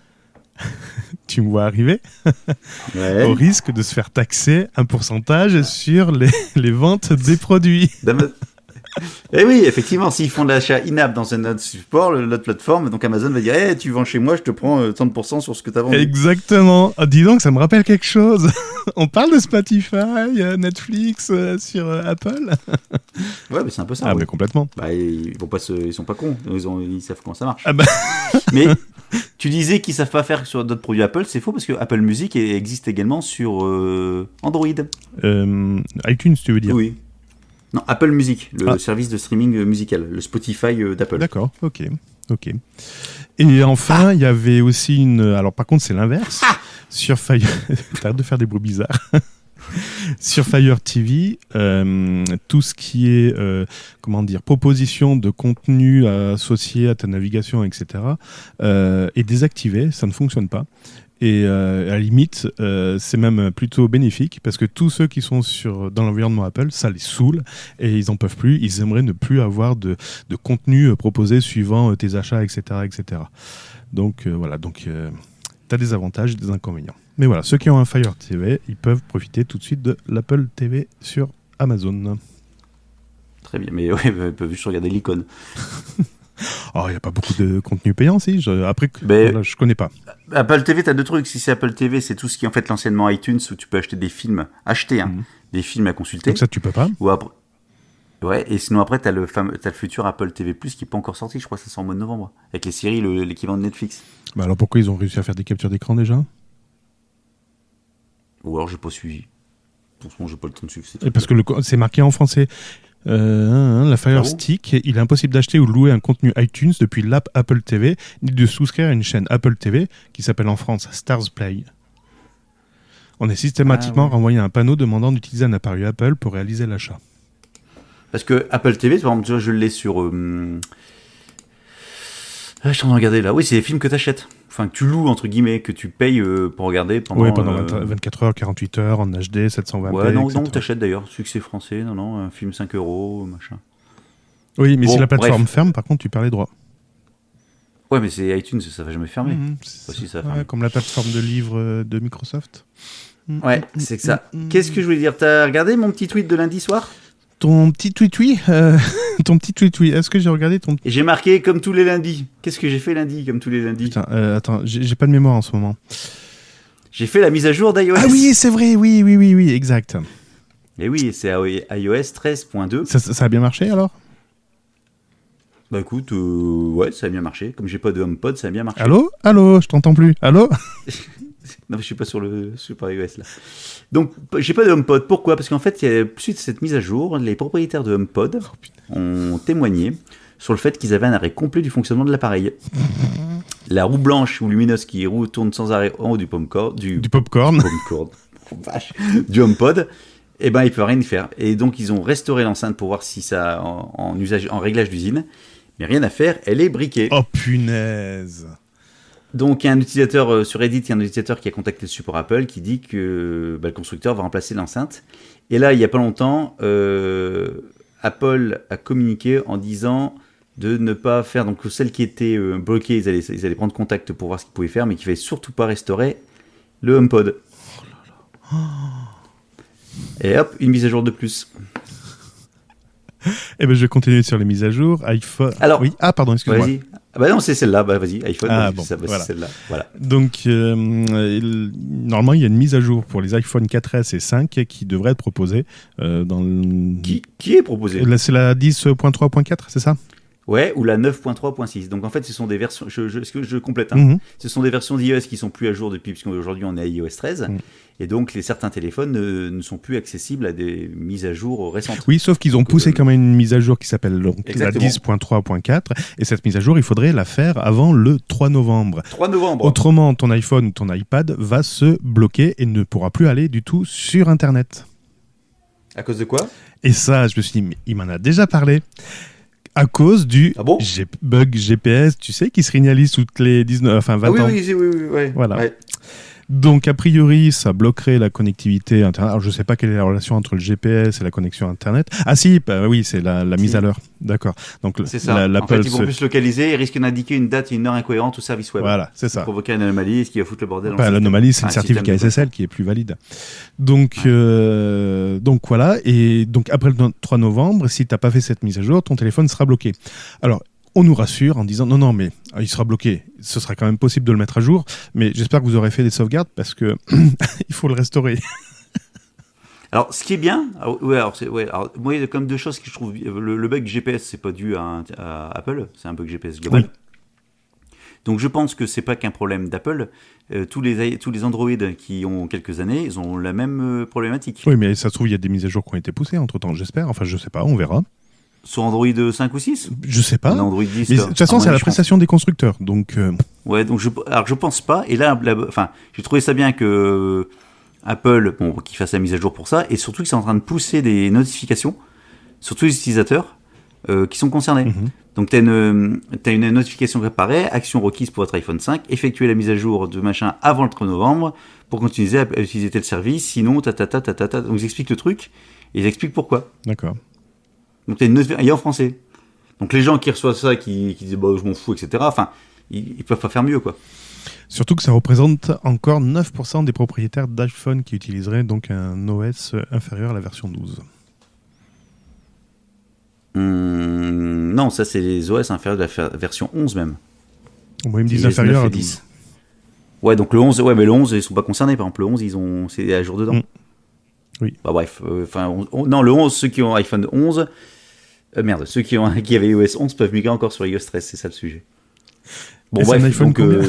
Tu me vois arriver, au risque de se faire taxer un pourcentage sur les ventes des produits. Eh oui, effectivement, s'ils font de l'achat in-app dans un autre support, l'autre plateforme, donc Amazon va dire tu vends chez moi, je te prends 30% sur ce que tu as vendu. Exactement. Ah, dis donc, ça me rappelle quelque chose. On parle de Spotify, Netflix sur Apple. Ouais, mais c'est un peu ça. Ah, mais complètement. Bah, ils sont pas cons, ils savent comment ça marche. Ah bah. Mais tu disais qu'ils savent pas faire sur d'autres produits Apple, c'est faux parce que Apple Music existe également sur Android. iTunes, tu veux dire? Oui. Non, Apple Music, le service de streaming musical, le Spotify d'Apple. D'accord, ok. Et enfin, il y avait aussi alors par contre, c'est l'inverse. Sur Fire... T'arrêtes de faire des bruits bizarres. Sur Fire TV, tout ce qui est proposition de contenu associé à ta navigation, etc., est désactivé, ça ne fonctionne pas. Et à la limite, c'est même plutôt bénéfique parce que tous ceux qui sont dans l'environnement Apple, ça les saoule et ils en peuvent plus. Ils aimeraient ne plus avoir de contenu proposé suivant tes achats, etc., etc. Donc voilà, t'as des avantages et des inconvénients. Mais voilà, ceux qui ont un Fire TV, ils peuvent profiter tout de suite de l'Apple TV sur Amazon. Très bien, mais ouais, ils peuvent juste regarder l'icône. Oh, il n'y a pas beaucoup de contenu payant, si. Je connais pas. Apple TV, t'as 2 trucs. Si c'est Apple TV, c'est tout ce qui est en fait l'anciennement iTunes où tu peux acheter des films. Des films à consulter. Donc ça, tu peux pas. Ou après... Ouais, et sinon après, t'as le futur Apple TV+, qui n'est pas encore sorti. Je crois que ça sort au mois de novembre. Avec les séries, l'équivalent de Netflix. Bah alors pourquoi ils ont réussi à faire des captures d'écran déjà? Ou alors j'ai pas suivi. Pour ce moment, j'ai pas le temps de suivre. Et parce que c'est marqué en français. La Fire Stick, il est impossible d'acheter ou de louer un contenu iTunes depuis l'app Apple TV, ni de souscrire à une chaîne Apple TV qui s'appelle en France Stars Play. On est systématiquement renvoyé à un panneau demandant d'utiliser un appareil Apple pour réaliser l'achat. Parce que Apple TV, par exemple, tu vois, je l'ai sur... je suis en train de regarder là. Oui, c'est des films que tu achètes. Enfin, que tu loues, entre guillemets, que tu payes pour regarder pendant... Oui, pendant 24 heures, 48 heures, en HD, 720p, Ouais, non, etc. t'achètes d'ailleurs. Succès français, non, un film 5 €, machin. Oui, mais Bon, si la plateforme bref. ferme, par contre, tu perds les droits. Ouais, mais c'est iTunes, ça va jamais fermer. C'est Si, ça va ouais, fermer. comme la plateforme de livres de Microsoft. Ouais, c'est que ça. Qu'est-ce que je voulais dire? T'as regardé mon petit tweet de lundi soir? Ton petit tweet-oui, ton petit tweet-oui. Est-ce que j'ai regardé ton... Et j'ai marqué comme tous les lundis. Qu'est-ce que j'ai fait lundi, comme tous les lundis? Putain, attends, j'ai pas de mémoire en ce moment. J'ai fait la mise à jour d'iOS. Ah oui, c'est vrai, oui, exact. Et oui, c'est iOS 13.2. Ça a bien marché alors? Bah écoute, ouais, ça a bien marché. Comme j'ai pas de HomePod, ça a bien marché. Allô, je t'entends plus. Allô? Non, je suis pas sur iOS là. Donc, j'ai pas de HomePod. Pourquoi? Parce qu'en fait, suite à cette mise à jour, les propriétaires de HomePod ont témoigné sur le fait qu'ils avaient un arrêt complet du fonctionnement de l'appareil. La roue blanche ou lumineuse qui tourne sans arrêt en haut du popcorn, Du popcorn. Oh, vache, du HomePod, eh ben, ils peuvent rien y faire. Et donc, ils ont restauré l'enceinte pour voir si ça en usage, en réglage d'usine. Mais rien à faire, elle est briquée. Oh punaise. Donc, il y a un utilisateur sur Reddit, il y a un utilisateur qui a contacté le support Apple qui dit que le constructeur va remplacer l'enceinte. Et là, il n'y a pas longtemps, Apple a communiqué en disant de ne pas faire. Donc, celles qui étaient bloquées, ils allaient prendre contact pour voir ce qu'ils pouvaient faire, mais qu'il ne fallait surtout pas restaurer le HomePod. Oh là là. Et hop, une mise à jour de plus. Eh ben, je vais continuer sur les mises à jour. iPhone. Alors, oui. Ah, pardon, excuse-moi. Vas-y. Ah bah non, c'est celle-là. Bah vas-y, iPhone. Ah, vas-y, bon, c'est voilà. celle-là. Voilà. Donc, normalement, il y a une mise à jour pour les iPhone 4S et 5 qui devrait être proposée dans le... Qui est proposé? Là, c'est la 10.3.4, c'est ça? Ouais, ou la 9.3.6. Donc en fait, ce sont des versions. Est-ce que je complète? Ce sont des versions d'iOS qui sont plus à jour depuis, puisqu'aujourd'hui on est à iOS 13. Et donc certains téléphones ne sont plus accessibles à des mises à jour récentes. Oui, sauf qu'ils ont poussé quand même une mise à jour qui s'appelle la Exactement. 10.3.4. Et cette mise à jour, il faudrait la faire avant le 3 novembre. 3 novembre. Autrement, ton iPhone ou ton iPad va se bloquer et ne pourra plus aller du tout sur Internet. À cause de quoi? Et ça, je me suis dit, mais il m'en a déjà parlé. À cause du Ah bon bug GPS, tu sais, qui se signalise toutes les 20 Ah oui, ans. oui, ouais. Voilà. Ouais. Donc, a priori, ça bloquerait la connectivité Internet. Alors, je ne sais pas quelle est la relation entre le GPS et la connexion Internet. Ah si, bah, oui, c'est la mise à l'heure. D'accord. Donc, C'est ça. En l'Apple fait, ils vont plus se localiser et risquent d'indiquer une date et une heure incohérente au service web. Voilà, c'est ça. Provoquer une anomalie, ce qui va foutre le bordel. Bah, l'anomalie, c'est le système certificat de SSL qui est plus valide. Donc, donc voilà. Et donc, après le 3 novembre, si tu n'as pas fait cette mise à jour, ton téléphone sera bloqué. Alors, on nous rassure en disant non, mais il sera bloqué. Ce sera quand même possible de le mettre à jour. Mais j'espère que vous aurez fait des sauvegardes parce que il faut le restaurer. Alors, ce qui est bien, moi, il y a comme deux choses que je trouve. Le bug GPS, c'est pas dû à Apple, c'est un bug GPS global. Oui. Donc, je pense que c'est pas qu'un problème d'Apple. Tous les Android qui ont quelques années, ils ont la même problématique. Oui, mais ça se trouve, il y a des mises à jour qui ont été poussées entre-temps, j'espère. Enfin, je sais pas, on verra. Sur Android 5 ou 6? Je sais pas. Android 10. Mais de toute façon, c'est à la prestation des constructeurs. Donc, ouais, donc je pense pas. Et là, j'ai trouvé ça bien que Apple, qu'il fasse la mise à jour pour ça, et surtout qu'ils sont en train de pousser des notifications sur tous les utilisateurs qui sont concernés. Donc, t'as une notification qui apparaît, action requise pour votre iPhone 5, effectuer la mise à jour de machin avant le 3 novembre pour continuer à utiliser tel service, sinon, Donc, ils expliquent le truc, et ils expliquent pourquoi. d'accord. Donc, t'as une notification, et en français. Donc, les gens qui reçoivent ça, qui disent, bah, je m'en fous, etc., enfin, ils peuvent pas faire mieux, quoi. Surtout que ça représente encore 9% des propriétaires d'iPhone qui utiliseraient donc un OS inférieur à la version 12. Non, ça c'est les OS inférieurs de la version 11 même. Moi, ils me disent Les inférieur 9 à et 12. 10. Ouais, donc le 11, mais le 11 ils sont pas concernés. Par exemple, le 11 c'est à jour dedans. Oui. Bah bref, non, le 11, ceux qui ont iPhone 11, ceux qui avaient iOS 11 peuvent migrer encore sur iOS 13, c'est ça le sujet. Bon, Et c'est bref, un iPhone donc combien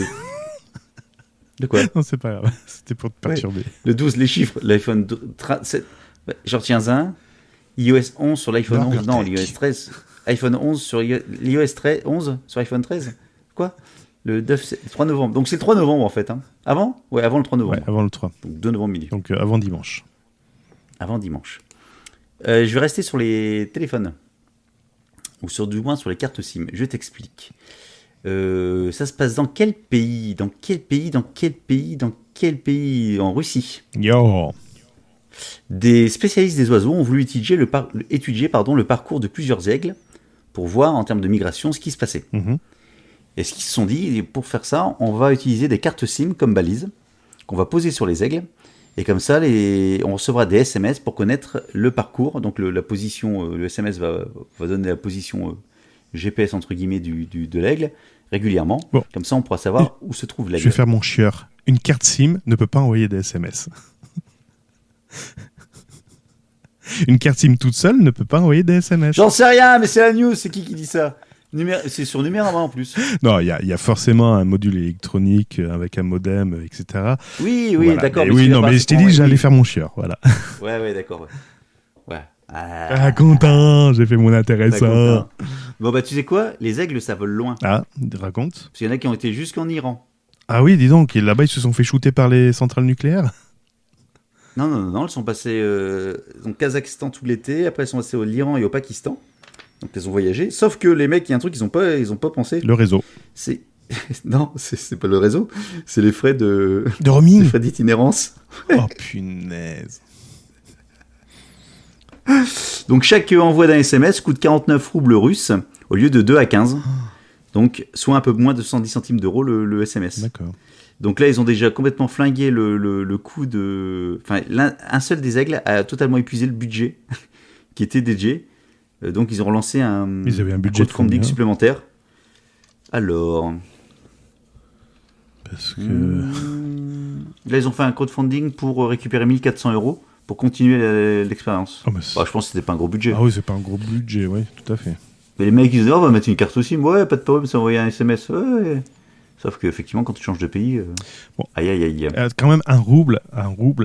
de quoi? Non, c'est pas grave, c'était pour te perturber. Le 12, les chiffres, l'iPhone 7, j'en retiens un. iOS 11 sur l'iPhone 11, non, l'iOS 13. iPhone 11 sur l'iOS 13, 11 sur iPhone 13. Quoi? Le 3 novembre. Donc c'est le 3 novembre en fait. Hein. Avant? Ouais, avant le 3 novembre. Ouais, avant le 3. Donc 2 novembre midi. Donc avant dimanche. Avant dimanche. Je vais rester sur les téléphones. Ou du moins sur les cartes SIM. Je t'explique. Ça se passe dans quel pays ? En Russie. Yo. Des spécialistes des oiseaux ont voulu étudier le parcours de plusieurs aigles pour voir en termes de migration ce qui se passait. Mhm. Et ce qu'ils se sont dit, pour faire ça, on va utiliser des cartes SIM comme balises qu'on va poser sur les aigles. Et comme ça, on recevra des SMS pour connaître le parcours. Donc la position, le SMS va donner la position GPS entre guillemets de l'aigle régulièrement. Bon. Comme ça, on pourra savoir où se trouve l'aigle. Je vais faire mon chieur. Une carte SIM ne peut pas envoyer des SMS. Une carte SIM toute seule ne peut pas envoyer des SMS. J'en sais rien, mais c'est la news. C'est qui dit ça ? C'est sur Numérama en plus. Non, il y a forcément un module électronique avec un modem, etc. Oui, Voilà. d'accord. Mais je t'ai dit, j'allais faire mon chieur, voilà. Ouais, d'accord. Ouais. Ah, content, j'ai fait mon intéressant. Bon, bah, tu sais quoi ? Les aigles, ça vole loin. Ah, raconte. Parce qu'il y en a qui ont été jusqu'en Iran. Ah oui, dis donc, et là-bas, ils se sont fait shooter par les centrales nucléaires ? Non, elles sont passées au Kazakhstan tout l'été, après elles sont passées au Iran et au Pakistan. Donc elles ont voyagé, sauf que les mecs, il y a un truc qu'ils ont pas pensé. Le réseau. Non, c'est pas le réseau, c'est les frais de roaming. Les frais d'itinérance. Oh punaise. Donc chaque envoi d'un SMS coûte 49 roubles russes au lieu de 2 à 15. Donc soit un peu moins de 70 centimes d'euros le SMS. D'accord. Donc là, ils ont déjà complètement flingué le coût de... Enfin, un seul des aigles a totalement épuisé le budget qui était dédié. Donc ils ont relancé Ils avaient un budget de crowdfunding combien ? supplémentaire. Alors... Parce que... Là, ils ont fait un crowdfunding pour récupérer 1400 € pour continuer l'expérience. Oh, mais Je pense que c'était pas un gros budget. Ah oui, c'est pas un gros budget, oui, tout à fait. Mais les mecs, ils disaient, on va mettre une carte aussi. Ouais, pas de problème, ça envoyer un SMS. Ouais. Sauf qu'effectivement, quand tu changes de pays... Bon. Aïe. Quand même, un rouble,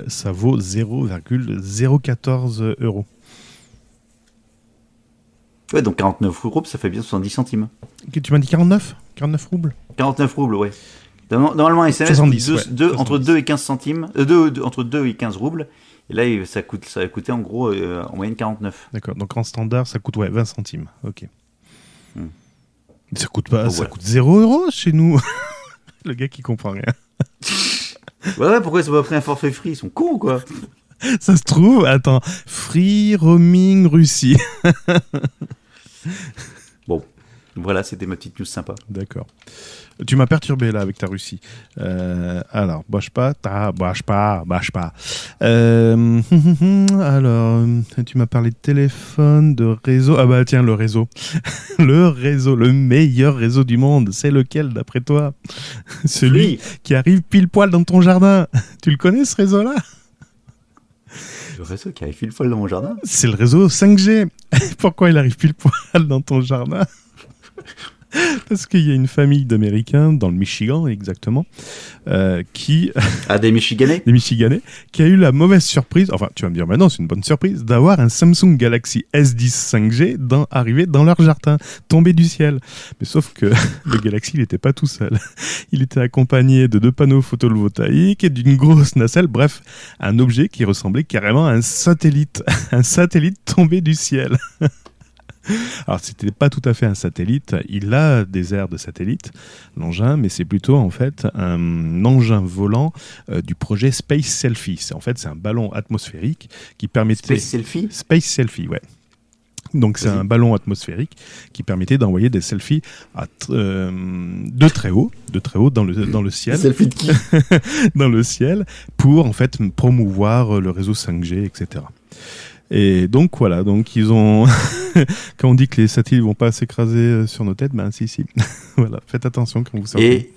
ça vaut 0,014 €. Ouais, donc 49 euros, ça fait bien 70 centimes. Tu m'as dit 49 roubles 49 roubles, ouais. Normalement, un SMS 70, entre 2 et 15 centimes. Entre 2 et 15 roubles. Et là, ça a coûté en gros en moyenne 49. D'accord, donc en standard, ça coûte 20 centimes. Ok. Ça coûte pas, Oh, ça ouais. coûte 0 € chez nous. Le gars qui comprend rien. Ouais, pourquoi ils ont pas pris un forfait free ? Ils sont cons, quoi. Ça se trouve, attends, Free Roaming Russie. Bon, voilà, c'était ma petite news sympa. D'accord. Tu m'as perturbé là avec ta Russie. Alors, bâche pas. Alors, tu m'as parlé de téléphone, de réseau. Ah bah tiens, le réseau. Le meilleur réseau du monde. C'est lequel d'après toi ? Celui qui arrive pile poil dans ton jardin. Tu le connais ce réseau-là ? Le réseau qui arrive pile poil dans mon jardin ? C'est le réseau 5G. Pourquoi il arrive pile poil dans ton jardin ? Parce qu'il y a une famille d'Américains, dans le Michigan exactement, qui... Des Michiganais ? Des Michiganais, qui a eu la mauvaise surprise, enfin tu vas me dire maintenant c'est une bonne surprise, d'avoir un Samsung Galaxy S10 5G arrivé dans leur jardin, tombé du ciel. Mais sauf que le Galaxy il n'était pas tout seul. Il était accompagné de 2 panneaux photovoltaïques et d'une grosse nacelle, bref, un objet qui ressemblait carrément à un satellite tombé du ciel. Alors, c'était pas tout à fait un satellite. Il a des airs de satellite, l'engin, mais c'est plutôt en fait un engin volant du projet Space Selfie. C'est un ballon atmosphérique qui permettait... Space Selfie ? Space Selfie, ouais. Donc, c'est un ballon atmosphérique qui permettait d'envoyer des selfies de très haut dans le ciel. Selfie de qui ? Dans le ciel, pour en fait promouvoir le réseau 5G, etc. Et donc voilà, donc ils ont quand on dit que les satellites vont pas s'écraser sur nos têtes, ben si. Voilà, faites attention quand vous sortez. Et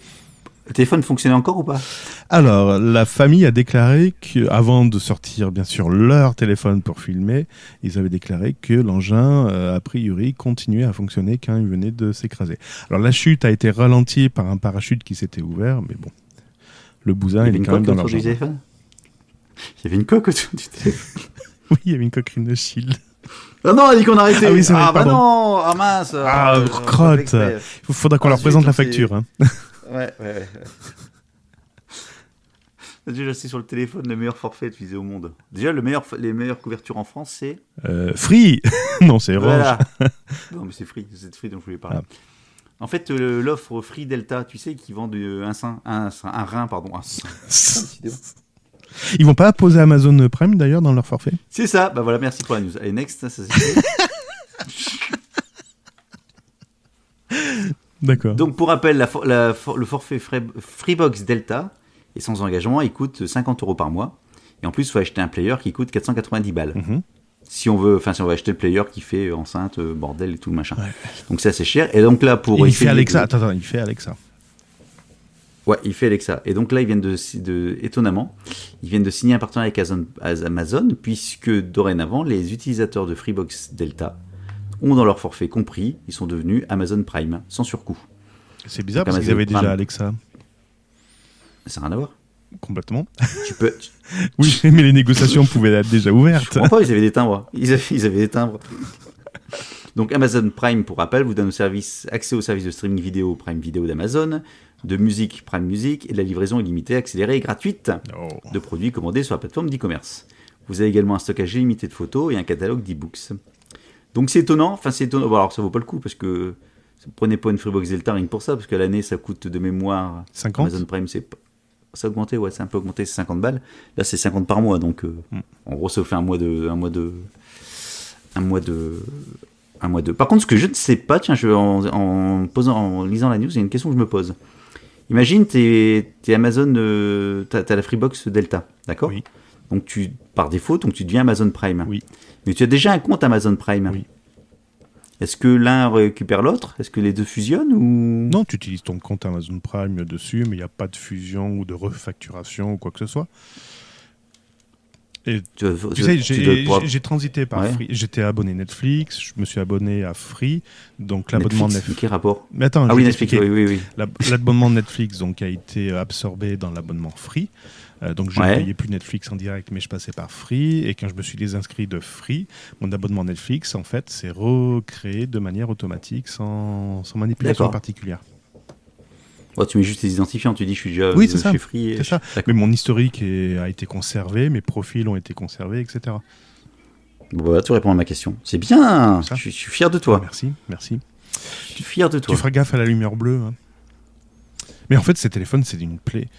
le téléphone fonctionnait encore ou pas ? Alors, la famille a déclaré qu'avant de sortir bien sûr leur téléphone pour filmer, ils avaient déclaré que l'engin a priori continuait à fonctionner quand il venait de s'écraser. Alors la chute a été ralentie par un parachute qui s'était ouvert, mais bon, le bousin il est quand même dans leur jardin. Il y avait une coque autour du téléphone. Oui, il y avait une coquerine shield. Ah non, on a dit qu'on arrêtait. Ah oui, c'est vrai, pardon. Non, ah mince. Crotte. Il faudra qu'on leur présente la facture. Hein. Ouais. Déjà, c'est sur le téléphone le meilleur forfait utilisé au monde. Déjà, les meilleures couvertures en France, c'est... Free. Non, c'est Orange. Voilà. Non, mais c'est Free dont je voulais parler. Ah. En fait, l'offre Free Delta, tu sais, qui vend un rein, pardon. Ils vont pas poser Amazon Prime d'ailleurs dans leur forfait? C'est ça. Bah voilà, merci pour la news. Allez, next, ça c'est fait. D'accord. Donc, pour rappel, le forfait Freebox Delta est sans engagement. Il coûte 50 € par mois. Et en plus, il faut acheter un player qui coûte 490 balles. Mhm. Si on veut acheter le player qui fait enceinte, bordel et tout le machin. Ouais. Donc, c'est assez cher. Et donc là, pour. Il fait Alexa. Attends, il fait Alexa. Ouais, il fait Alexa. Et donc là, ils viennent étonnamment, ils viennent de signer un partenariat avec Amazon, puisque dorénavant, les utilisateurs de Freebox Delta ont dans leur forfait compris, ils sont devenus Amazon Prime, sans surcoût. C'est bizarre Donc, parce qu'ils Amazon avaient déjà Prime. Alexa. Ça n'a rien à voir. Complètement. Tu peux. Oui, mais les négociations pouvaient être déjà Je ouvertes. comprends pas, ils avaient des timbres. Ils avaient des timbres. Donc Amazon Prime, pour rappel, vous donne accès au service de streaming vidéo Prime Video d'Amazon, de musique Prime Music et de la livraison illimitée, accélérée et gratuite Oh. de produits commandés sur la plateforme d'e-commerce. Vous avez également un stockage illimité de photos et un catalogue d'e-books. Donc c'est étonnant. Bon, alors ça vaut pas le coup parce que prenez pas une Freebox Delta rien que pour ça, parce qu'à l'année ça coûte de mémoire. 50. Amazon Prime, ça a augmenté, ouais, c'est un peu augmenté, c'est 50 balles. Là, c'est 50 par mois, donc en gros, ça vous fait un mois de. Par contre, ce que je ne sais pas, tiens, en lisant la news, il y a une question que je me pose. Imagine, t'es Amazon, t'as la Freebox Delta, d'accord ? Oui. Donc par défaut, tu deviens Amazon Prime. Oui. Mais tu as déjà un compte Amazon Prime. Oui. Est-ce que l'un récupère l'autre ? Est-ce que les deux fusionnent ou... Non, tu utilises ton compte Amazon Prime dessus, mais il n'y a pas de fusion ou de refacturation ou quoi que ce soit. Et tu sais, j'ai transité par Ouais. Free. J'étais abonné Netflix, je me suis abonné à Free, donc l'abonnement Netflix. Quel rapport ? Mais attends, Ah je oui, vais Netflix, t'expliquer. oui. L'abonnement Netflix donc, a été absorbé dans l'abonnement Free. Donc je ne Ouais. payais plus Netflix en direct, mais je passais par Free. Et quand je me suis désinscrit de Free, mon abonnement Netflix, en fait, s'est recréé de manière automatique, sans manipulation D'accord. particulière. Oh, tu mets juste les identifiants, tu dis je suis déjà Oui, c'est ça. chez Free. C'est ça. D'accord. Mais mon historique a été conservé, mes profils ont été conservés, etc. Bon, voilà, tu réponds à ma question. C'est bien. Ça. Je suis fier de toi. Merci. Je suis fier de toi. Tu feras gaffe à la lumière bleue. Hein. Mais en fait, ces téléphones, c'est une plaie.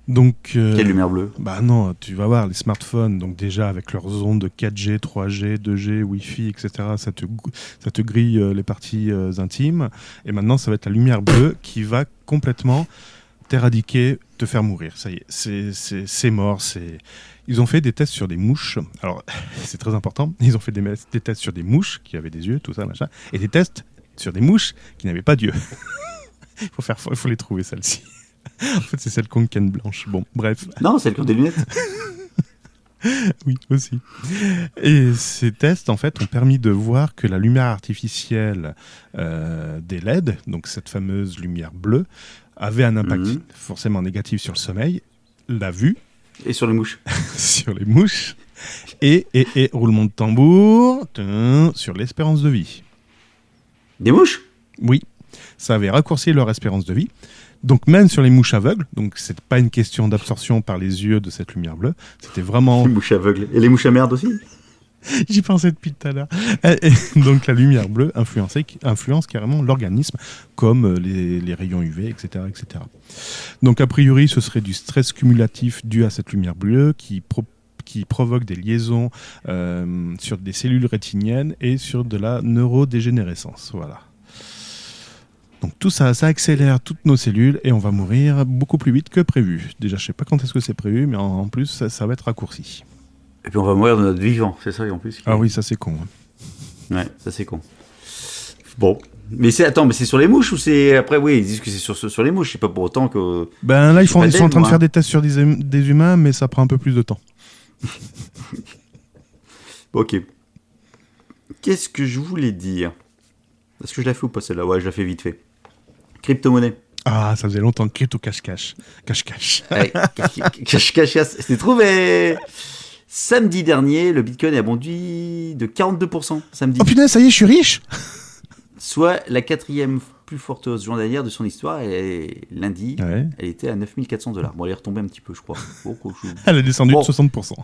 Donc, Quelle lumière bleue. bah non, tu vas voir les smartphones, donc déjà avec leurs ondes de 4G, 3G, 2G, Wi-Fi, etc., ça te grille les parties intimes. Et maintenant, ça va être la lumière bleue qui va complètement t'éradiquer, te faire mourir. Ça y est, c'est mort. Ils ont fait des tests sur des mouches. Alors, c'est très important. Ils ont fait des tests sur des mouches qui avaient des yeux, tout ça, machin, et des tests sur des mouches qui n'avaient pas d'yeux. Il faut les trouver, celles-ci. En fait, c'est celle qui ont une canne blanche. Bon, bref. Non, celle qui a des lunettes. Oui, aussi. Et ces tests, en fait, ont permis de voir que la lumière artificielle des LED, donc cette fameuse lumière bleue, avait un impact forcément négatif sur le sommeil, la vue, Et sur les mouches. sur les mouches, et roulement de tambour, sur l'espérance de vie. Des mouches ? Oui, ça avait raccourci leur espérance de vie. Donc même sur les mouches aveugles, donc c'est pas une question d'absorption par les yeux de cette lumière bleue, c'était vraiment... Les mouches aveugles. Et les mouches à merde aussi ? J'y pensais depuis tout à l'heure. Donc la lumière bleue influence carrément l'organisme, comme les rayons UV, etc., etc. Donc a priori, ce serait du stress cumulatif dû à cette lumière bleue qui provoque des liaisons sur des cellules rétiniennes et sur de la neurodégénérescence. Voilà. Donc tout ça, ça accélère toutes nos cellules et on va mourir beaucoup plus vite que prévu. Déjà, je sais pas quand est-ce que c'est prévu, mais en plus, ça va être raccourci. Et puis on va mourir de notre vivant, c'est ça en plus. Ah oui, ça c'est con. Hein. Ouais, ça c'est con. Bon. Mais c'est sur les mouches ou c'est... Après, oui, ils disent que c'est sur les mouches, c'est pas pour autant que... Ben là, ils sont en train de moi. faire des tests sur des humains, mais ça prend un peu plus de temps. Ok. Qu'est-ce que je voulais dire ? Est-ce que je la fais ou pas celle-là ? Ouais, je la fais vite fait. Crypto-monnaie. Ah, ça faisait longtemps. Crypto cache-cache. Cache-cache. Ouais, c'est trouvé. Samedi dernier, le Bitcoin a bondi de 42% samedi. Oh punaise, ça y est, je suis riche. Soit la quatrième plus forte hausse journalière de son histoire. Et lundi, Ouais. elle était à $9 400. Bon, elle est retombée un petit peu, je crois. Elle est descendue Bon. de 60%.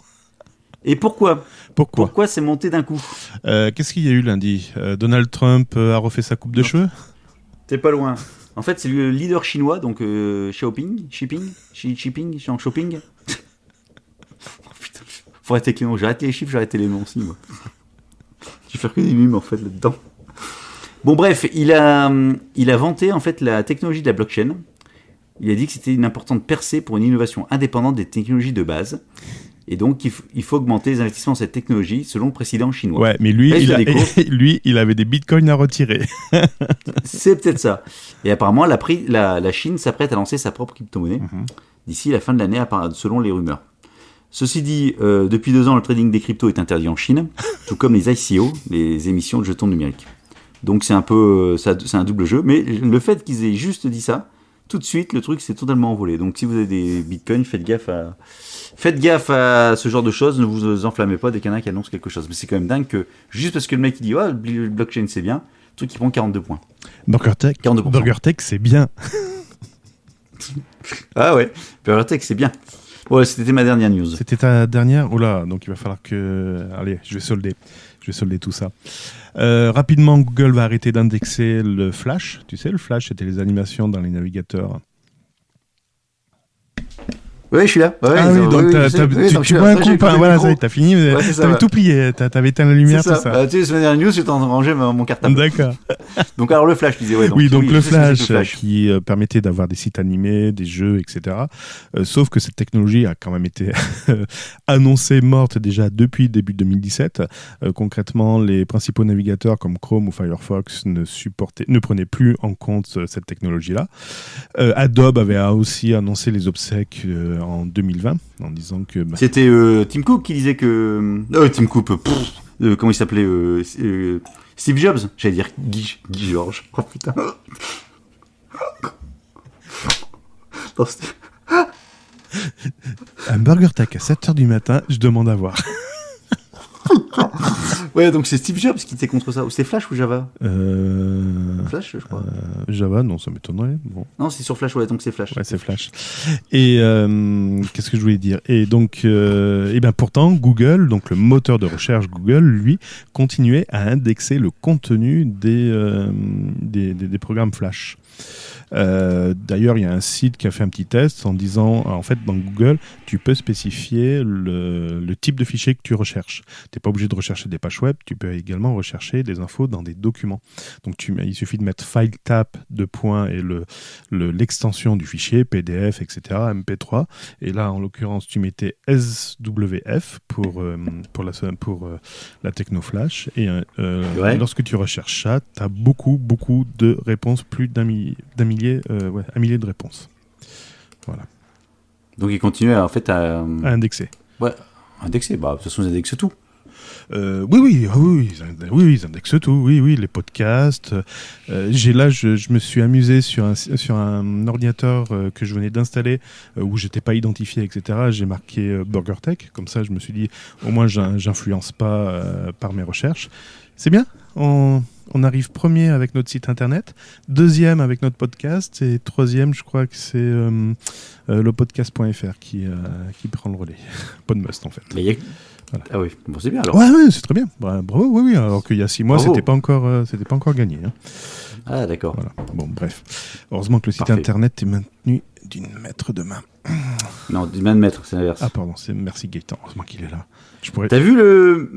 Et pourquoi Pourquoi c'est monté d'un coup? Qu'est-ce qu'il y a eu lundi Donald Trump a refait sa coupe de cheveux. T'es pas loin. En fait, c'est le leader chinois, donc Xiaoping. Oh, putain, faut arrêter avec les noms. J'ai arrêté les chiffres, j'ai arrêté les noms aussi, moi. Je vais faire que des mimes, en fait, là-dedans. Bon, bref, il a vanté, en fait, la technologie de la blockchain. Il a dit que c'était une importante percée pour une innovation indépendante des technologies de base. Et donc, il faut augmenter les investissements dans cette technologie, selon le président chinois. Ouais, mais lui, Baisse de déco. il avait des bitcoins à retirer. C'est peut-être ça. Et apparemment, la Chine s'apprête à lancer sa propre crypto-monnaie d'ici la fin de l'année, selon les rumeurs. Ceci dit, depuis 2 ans, le trading des cryptos est interdit en Chine, tout comme les ICO, les émissions de jetons numériques. Donc c'est un peu, c'est un double jeu. Mais le fait qu'ils aient juste dit ça, tout de suite, le truc s'est totalement envolé. Donc si vous avez des bitcoins, faites gaffe à ce genre de choses, ne vous enflammez pas dès qu'il y en a qui annonce quelque chose. Mais c'est quand même dingue que, juste parce que le mec il dit le blockchain c'est bien, le truc il prend 42 points. BurgerTech, 42%. BurgerTech, c'est bien. Ah ouais, BurgerTech c'est bien. Ouais, c'était ma dernière news. C'était ta dernière. Oh là, donc il va falloir que... Allez, je vais solder tout ça. Rapidement, Google va arrêter d'indexer le Flash. Tu sais, le Flash, c'était les animations dans les navigateurs. Ouais, je suis là. Ouais, Ah oui, donc tu vois un coup, voilà, ça y est, t'as fini, t'avais tout plié, t'avais éteint la lumière, tout ça. Tu sais, c'est ma dernière news, j'étais en train de ranger mon cartable. D'accord. Donc alors le Flash, je disais, ouais. Donc, le je sais ce que c'est Flash, qui permettait d'avoir des sites animés, des jeux, etc. Sauf que cette technologie a quand même été annoncée morte déjà depuis début 2017. Concrètement, les principaux navigateurs comme Chrome ou Firefox ne prenaient plus en compte cette technologie-là. Adobe avait aussi annoncé les obsèques en 2020 en disant que... C'était Tim Cook qui disait que... Tim Cook, comment il s'appelait Steve Jobs, j'allais dire Guy Georges. Oh putain. Un BurgerTech à 7h du matin, je demande à voir. Ouais, donc c'est Steve Jobs qui était contre ça. Ou c'était Flash ou Java Flash, je crois. Java, non, ça m'étonnerait. Bon. Non, c'est sur Flash, ouais, donc c'est Flash. Ouais, c'est Flash. Et qu'est-ce que je voulais dire ? Et donc, pourtant, Google, donc le moteur de recherche Google, lui, continuait à indexer le contenu des programmes Flash. D'ailleurs, il y a un site qui a fait un petit test en disant, en fait, dans Google, tu peux spécifier le type de fichier que tu recherches. Tu n'es pas obligé de rechercher des pages web, tu peux également rechercher des infos dans des documents. Donc, il suffit de mettre file tap et l'extension du fichier, PDF, etc., MP3. Et là, en l'occurrence, tu mettais SWF pour la TechnoFlash. Et lorsque tu recherches ça, tu as beaucoup de réponses, plus d'un millier de réponses. Voilà. Donc ils continuaient en fait à indexer. Ouais, indexer. Bah de toute façon ils indexent tout. Oui, ils indexent tout. Oui, les podcasts. Je me suis amusé sur un ordinateur que je venais d'installer où j'étais pas identifié, etc. J'ai marqué BurgerTech. Comme ça, je me suis dit, au moins, j'influence pas par mes recherches. C'est bien. On arrive premier avec notre site internet, deuxième avec notre podcast et troisième, je crois que c'est lepodcast.fr qui prend le relais. Podmust en fait. Mais voilà. Ah oui, bon, c'est bien alors. Ouais, c'est très bien. Bravo, oui. Alors qu'il y a 6 mois, c'était pas encore gagné. Hein. Ah d'accord. Voilà. Bon, bref. Heureusement que le site internet est maintenu d'une maître de main. Non, d'une main de maître, c'est l'inverse. Ah pardon, merci Gaëtan. Heureusement qu'il est là. T'as vu le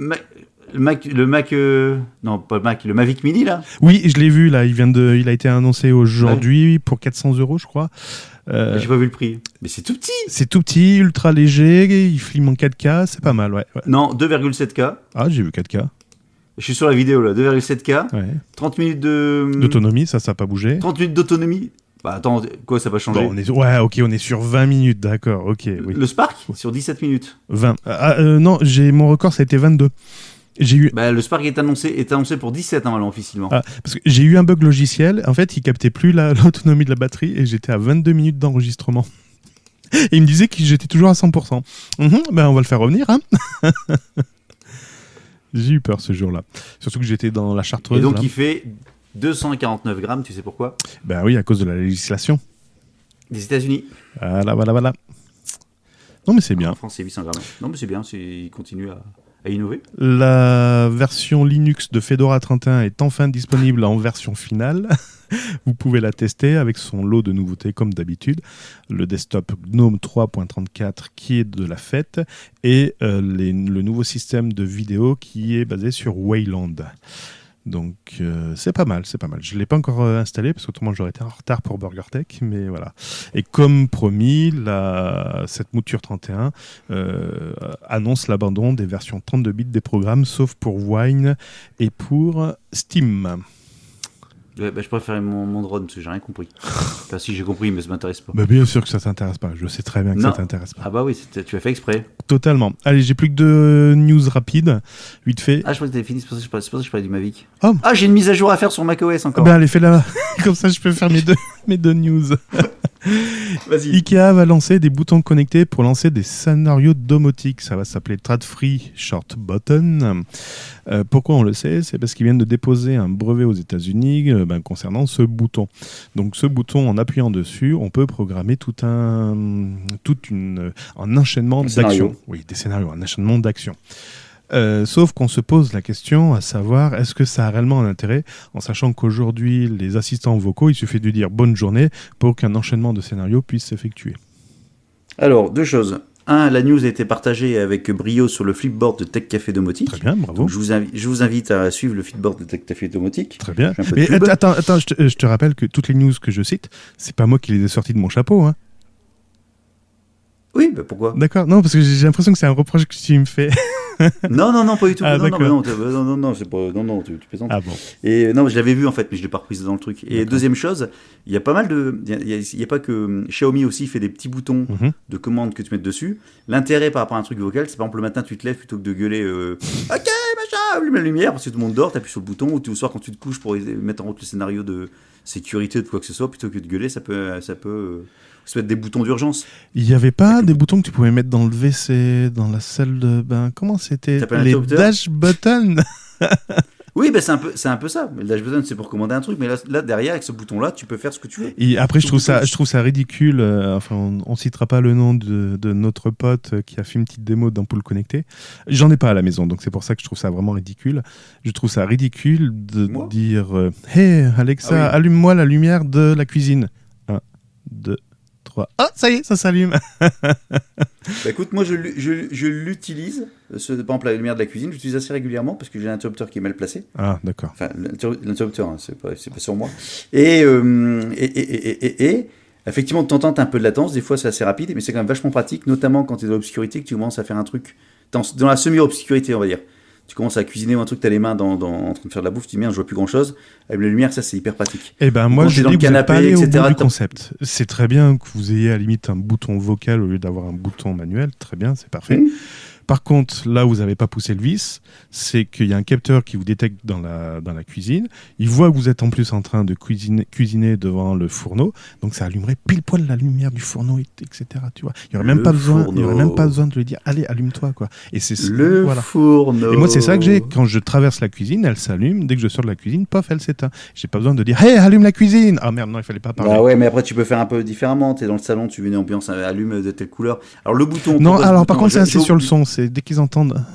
Mac, non pas le Mac, le Mavic Mini là. Oui, je l'ai vu là. Il a été annoncé aujourd'hui pour 400 €, je crois. J'ai pas vu le prix, mais c'est tout petit. C'est tout petit, ultra léger, il filme en 4K, c'est pas mal, ouais. Non, 2,7K. Ah, j'ai vu 4K. Je suis sur la vidéo là, 2,7K. Ouais. 30 minutes d'autonomie, ça a pas bougé. 30 minutes d'autonomie. Bah attends, quoi, ça va changer? Bon, on est sur 20 minutes, d'accord, ok. Oui. Le Spark sur 17 minutes. 20. Non, mon record, ça a été 22. Le Spark est annoncé pour 17 normalement officiellement. Ah, parce que j'ai eu un bug logiciel. En fait, il captait plus l'autonomie de la batterie et j'étais à 22 minutes d'enregistrement. Et il me disait que j'étais toujours à 100%. On va le faire revenir. Hein. J'ai eu peur ce jour-là. Surtout que j'étais dans la Chartreuse. Et donc là. il fait 249 grammes, tu sais pourquoi? Ben oui, à cause de la législation. Des États-Unis. Voilà. Non, mais c'est bien. En France, c'est 800 grammes. Non, mais c'est bien, ils continuent à innover. La version Linux de Fedora 31 est enfin disponible en version finale. Vous pouvez la tester avec son lot de nouveautés comme d'habitude. Le desktop GNOME 3.34 qui est de la fête et le nouveau système de vidéo qui est basé sur Wayland. Donc c'est pas mal. Je ne l'ai pas encore installé parce qu'autrement j'aurais été en retard pour BurgerTech, mais voilà. Et comme promis, cette mouture 31 annonce l'abandon des versions 32 bits des programmes, sauf pour Wine et pour Steam. Ouais, je préférais mon drone parce que j'ai rien compris. Enfin, si j'ai compris, mais ça m'intéresse pas. Bah bien sûr que ça t'intéresse pas. Je sais très bien que Non. ça t'intéresse pas. Ah bah oui, tu as fait exprès. Totalement. Allez, j'ai plus que 2 news rapides, vite fait. Ah, je crois que t'avais fini, c'est pour ça que je parlais du Mavic. Oh. Ah, j'ai une mise à jour à faire sur macOS encore. Ben allez, fais-la. Comme ça, je peux faire mes deux news. Vas-y. Ikea va lancer des boutons connectés pour lancer des scénarios domotiques. Ça va s'appeler Thread-Free Short Button. Pourquoi on le sait? C'est parce qu'ils viennent de déposer un brevet aux États-Unis concernant ce bouton. Donc ce bouton, en appuyant dessus, on peut programmer un enchaînement d'actions. Oui, des scénarios, un enchaînement d'actions. Sauf qu'on se pose la question à savoir est-ce que ça a réellement un intérêt, en sachant qu'aujourd'hui les assistants vocaux, il suffit de dire bonne journée pour qu'un enchaînement de scénarios puisse s'effectuer. Alors, 2 choses. 1, la news a été partagée avec brio sur le flipboard de Tech Café Domotique. Très bien, bravo. Donc, je vous invite à suivre le flipboard de Tech Café Domotique. Très bien. Je fais un peu Mais de pub. attends, je te rappelle que toutes les news que je cite, c'est pas moi qui les ai sorties de mon chapeau, hein. Oui, bah pourquoi? D'accord, non, parce que j'ai l'impression que c'est un reproche que tu me fais. Non, pas du tout. Ah, non, d'accord. non, c'est pas. Non, tu plaisantes. Ah bon. Et non, je l'avais vu en fait, mais je l'ai pas reprise dans le truc. Et D'accord. deuxième chose, il y a pas mal de. Il y a pas que Xiaomi aussi fait des petits boutons de commande que tu mets dessus. L'intérêt par rapport à un truc vocal, c'est par exemple le matin tu te lèves plutôt que de gueuler OK, machin, allume la lumière parce que tout le monde dort, t'appuies sur le bouton, ou au soir quand tu te couches pour mettre en route le scénario de sécurité ou de quoi que ce soit, plutôt que de gueuler, ça peut se mettre des boutons d'urgence. Il n'y avait pas des boutons que tu pouvais mettre dans le WC, dans la salle de bain. Comment c'était? T'appelles un Les interrupteur dash buttons. Oui, bah c'est un peu ça. Le dash button, c'est pour commander un truc, mais là derrière, avec ce bouton-là, tu peux faire ce que tu veux. Et après, je trouve ça ridicule. On citera pas le nom de notre pote qui a fait une petite démo d'ampoule connectée. J'en ai pas à la maison, donc c'est pour ça que je trouve ça vraiment ridicule. Je trouve ça ridicule de dire Hey Alexa, allume-moi la lumière de la cuisine. 1, 2, 3. Ah, ça y est, ça s'allume. Bah écoute, moi je l'utilise, par exemple la lumière de la cuisine, j'utilise assez régulièrement parce que j'ai un interrupteur qui est mal placé. Ah, d'accord. Enfin, l'interrupteur, hein, c'est pas sur moi. Et effectivement, de temps en temps, t'as un peu de latence, des fois c'est assez rapide, mais c'est quand même vachement pratique, notamment quand t'es dans l'obscurité, que tu commences à faire un truc, dans la semi-obscurité, on va dire. Tu commences à cuisiner ou un truc, t'as les mains en train de faire de la bouffe, tu dis merde, je vois plus grand chose. Avec la lumière, ça c'est hyper pratique. Eh ben moi, quand j'ai t'es dans dit le que vous n'êtes pas canapé, allé au etc., bout du concept. C'est très bien que vous ayez à la limite un bouton vocal au lieu d'avoir un bouton manuel. Très bien, c'est parfait. Par contre, là où vous n'avez pas poussé le vis, c'est qu'il y a un capteur qui vous détecte dans la cuisine. Il voit que vous êtes en plus en train de cuisiner devant le fourneau. Donc ça allumerait pile poil la lumière du fourneau, etc. Tu vois. Il n'y aurait même pas besoin de lui dire allez, allume-toi, quoi. Et c'est voilà. Fourneau. Et moi, c'est ça que j'ai. Quand je traverse la cuisine, elle s'allume. Dès que je sors de la cuisine, paf, elle s'éteint. J'ai pas besoin de dire hey, allume la cuisine. Ah merde, non, il fallait pas parler. Bah ouais, mais après tu peux faire un peu différemment. T'es dans le salon, tu veux une ambiance, allume de telle couleur. Alors le bouton. Non, alors par contre, c'est assez sur le son. C'est dès qu'ils entendent.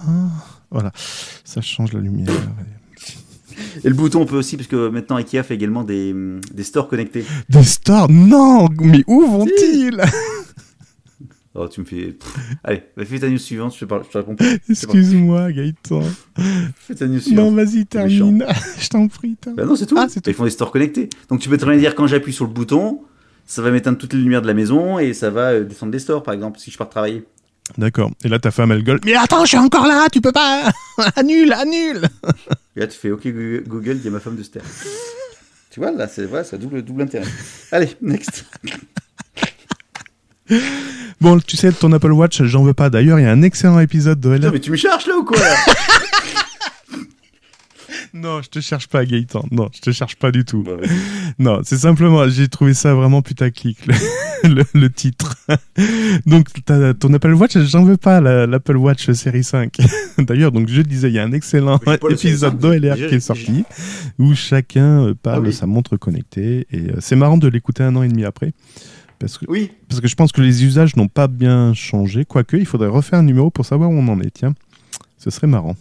Voilà, ça change la lumière. Et le bouton, on peut aussi, parce que maintenant Ikea fait également des stores connectés. Des stores? Non, mais où vont-ils? Oh, tu me fais. Allez, fais ta news suivante, je te réponds pas. Excuse-moi, Gaëtan. Fais ta news suivante. Non, vas-y, termine. Je t'en prie. Bah non, c'est tout. Ah, c'est tout. Ils font des stores connectés. Donc tu peux très bien dire quand j'appuie sur le bouton, ça va m'éteindre toutes les lumières de la maison et ça va descendre des stores, par exemple, si je pars travailler. D'accord. Et là, ta femme, elle gueule. Mais attends, je suis encore là, tu peux pas. Annule. Et là, tu fais OK Google, dis à ma femme de se taire. Tu vois, là, c'est vrai, ça a double intérêt. Allez, next. Bon, tu sais, ton Apple Watch, j'en veux pas. D'ailleurs, il y a un excellent épisode de Putain, mais tu me cherches là ou quoi là? Non, je te cherche pas, Gaëtan. Non, je te cherche pas du tout. Bah, ouais. Non, c'est simplement, j'ai trouvé ça vraiment putaclic. le titre. Donc, ton Apple Watch, j'en veux pas, l'Apple Watch série 5. D'ailleurs, donc, je disais, il y a un excellent épisode d'OLR qui est sorti, où chacun parle de sa montre connectée. Et c'est marrant de l'écouter 1 an et demi après. Parce que je pense que les usages n'ont pas bien changé. Quoique, il faudrait refaire un numéro pour savoir où on en est. Tiens, ce serait marrant.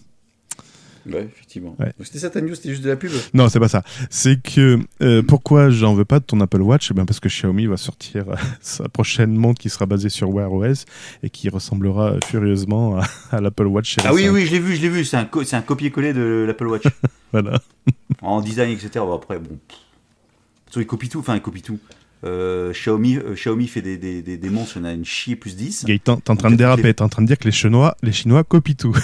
Ouais, effectivement. Ouais. Donc, c'était ça ta news, c'était juste de la pub? Non, c'est pas ça. C'est que pourquoi j'en veux pas de ton Apple Watch? Parce que Xiaomi va sortir sa prochaine montre qui sera basée sur Wear OS et qui ressemblera furieusement à l'Apple Watch série 5. Oui, je l'ai vu. C'est un copier-coller de l'Apple Watch. Voilà. En design, etc. Bon, après, bon. Il copie tout. Xiaomi fait des montres, il y en a une chier plus 10. Gaëtan, t'es en train de déraper, t'es en train de dire que les Chinois copient tout.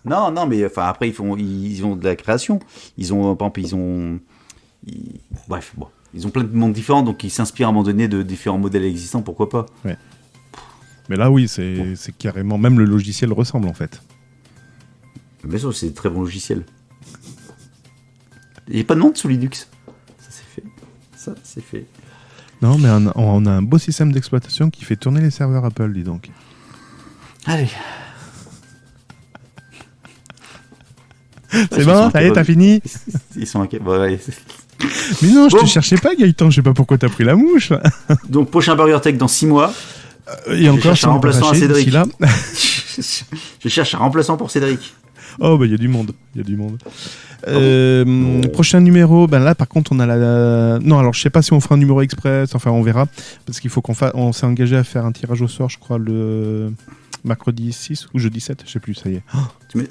Non, mais enfin après ils ont de la création. Ils ont plein de montres différents, donc ils s'inspirent à un moment donné de différents modèles existants, pourquoi pas. Ouais. Mais là oui, c'est carrément, même le logiciel ressemble en fait. Bien sûr, c'est des très bons logiciels. Il n'y a pas de montre sous Linux. Ça c'est fait. Non, mais on a un beau système d'exploitation qui fait tourner les serveurs Apple, dis donc. Allez. C'est bon, ça y est, t'as fini? Ils sont inquiets. Bon, ouais. Mais non, je te cherchais pas, Gaëtan, je sais pas pourquoi t'as pris la mouche. Donc, prochain BurgerTech dans 6 mois. Et encore, un remplaçant à Cédric. Là. Je cherche un remplaçant pour Cédric. Oh, il y a du monde. Prochain numéro, là, par contre, on a Non, alors, je sais pas si on fera un numéro express, enfin, on verra. Parce qu'il faut on s'est engagé à faire un tirage au sort, je crois, le mercredi 6 ou jeudi 7, je sais plus, ça y est.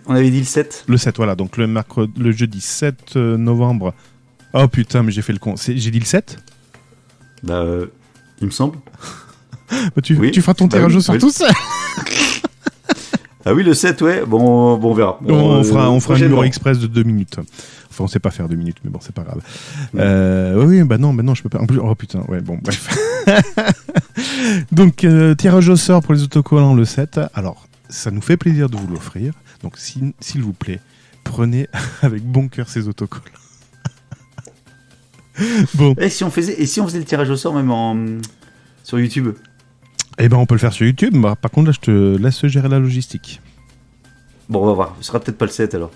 On avait dit le 7. Le 7, voilà, donc le jeudi 7 novembre. Oh putain, mais j'ai fait le con. J'ai dit le 7 ? Il me semble. Tu feras ton tirage au sort tout seul. Ah oui, le 7, ouais. Bon, on verra. On fera un numéro express de 2 minutes. Enfin, on sait pas faire 2 minutes, mais bon, c'est pas grave. Oui, non, je peux pas. En plus, oh putain, ouais, bon, bref. Donc, tirage au sort pour les autocollants le 7. Alors, ça nous fait plaisir de vous l'offrir. Donc, s'il vous plaît, prenez avec bon cœur ces autocollants. Bon. Et si on faisait le tirage au sort même sur YouTube? Eh ben, on peut le faire sur YouTube. Par contre, là, je te laisse gérer la logistique. Bon, on va voir. Ce sera peut-être pas le 7 alors.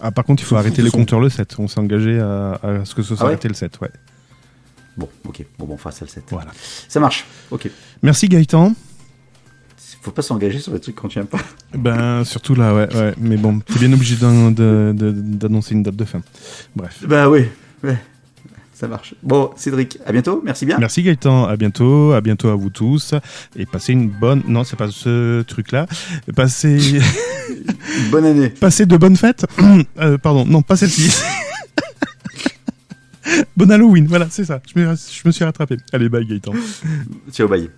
Ah, par contre, il faut arrêter les compteurs le 7. On s'est engagé à ce que ce soit arrêté le 7, ouais. Bon, ok. Bon, on fera ça le 7. Voilà. Ça marche. Ok. Merci Gaëtan. Faut pas s'engager sur des trucs quand tu aimes pas. Surtout là, ouais. Mais bon, t'es bien obligé d'annoncer une date de fin. Bref. Oui. Ouais. Ça marche. Bon, Cédric, à bientôt. Merci bien. Merci Gaëtan. À bientôt à vous tous. Et passez une bonne... Non, c'est pas ce truc-là. Passez... Une bonne année. Passez de bonnes fêtes. Pardon, non, pas celle-ci. Bon Halloween, voilà, c'est ça. Je me suis rattrapé. Allez, bye Gaëtan. Ciao, bye.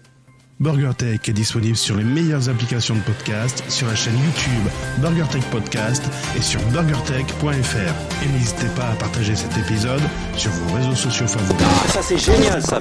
BurgerTech est disponible sur les meilleures applications de podcast, sur la chaîne YouTube BurgerTech Podcast et sur burgertech.fr. Et n'hésitez pas à partager cet épisode sur vos réseaux sociaux favoris. Ah, ça c'est génial ça.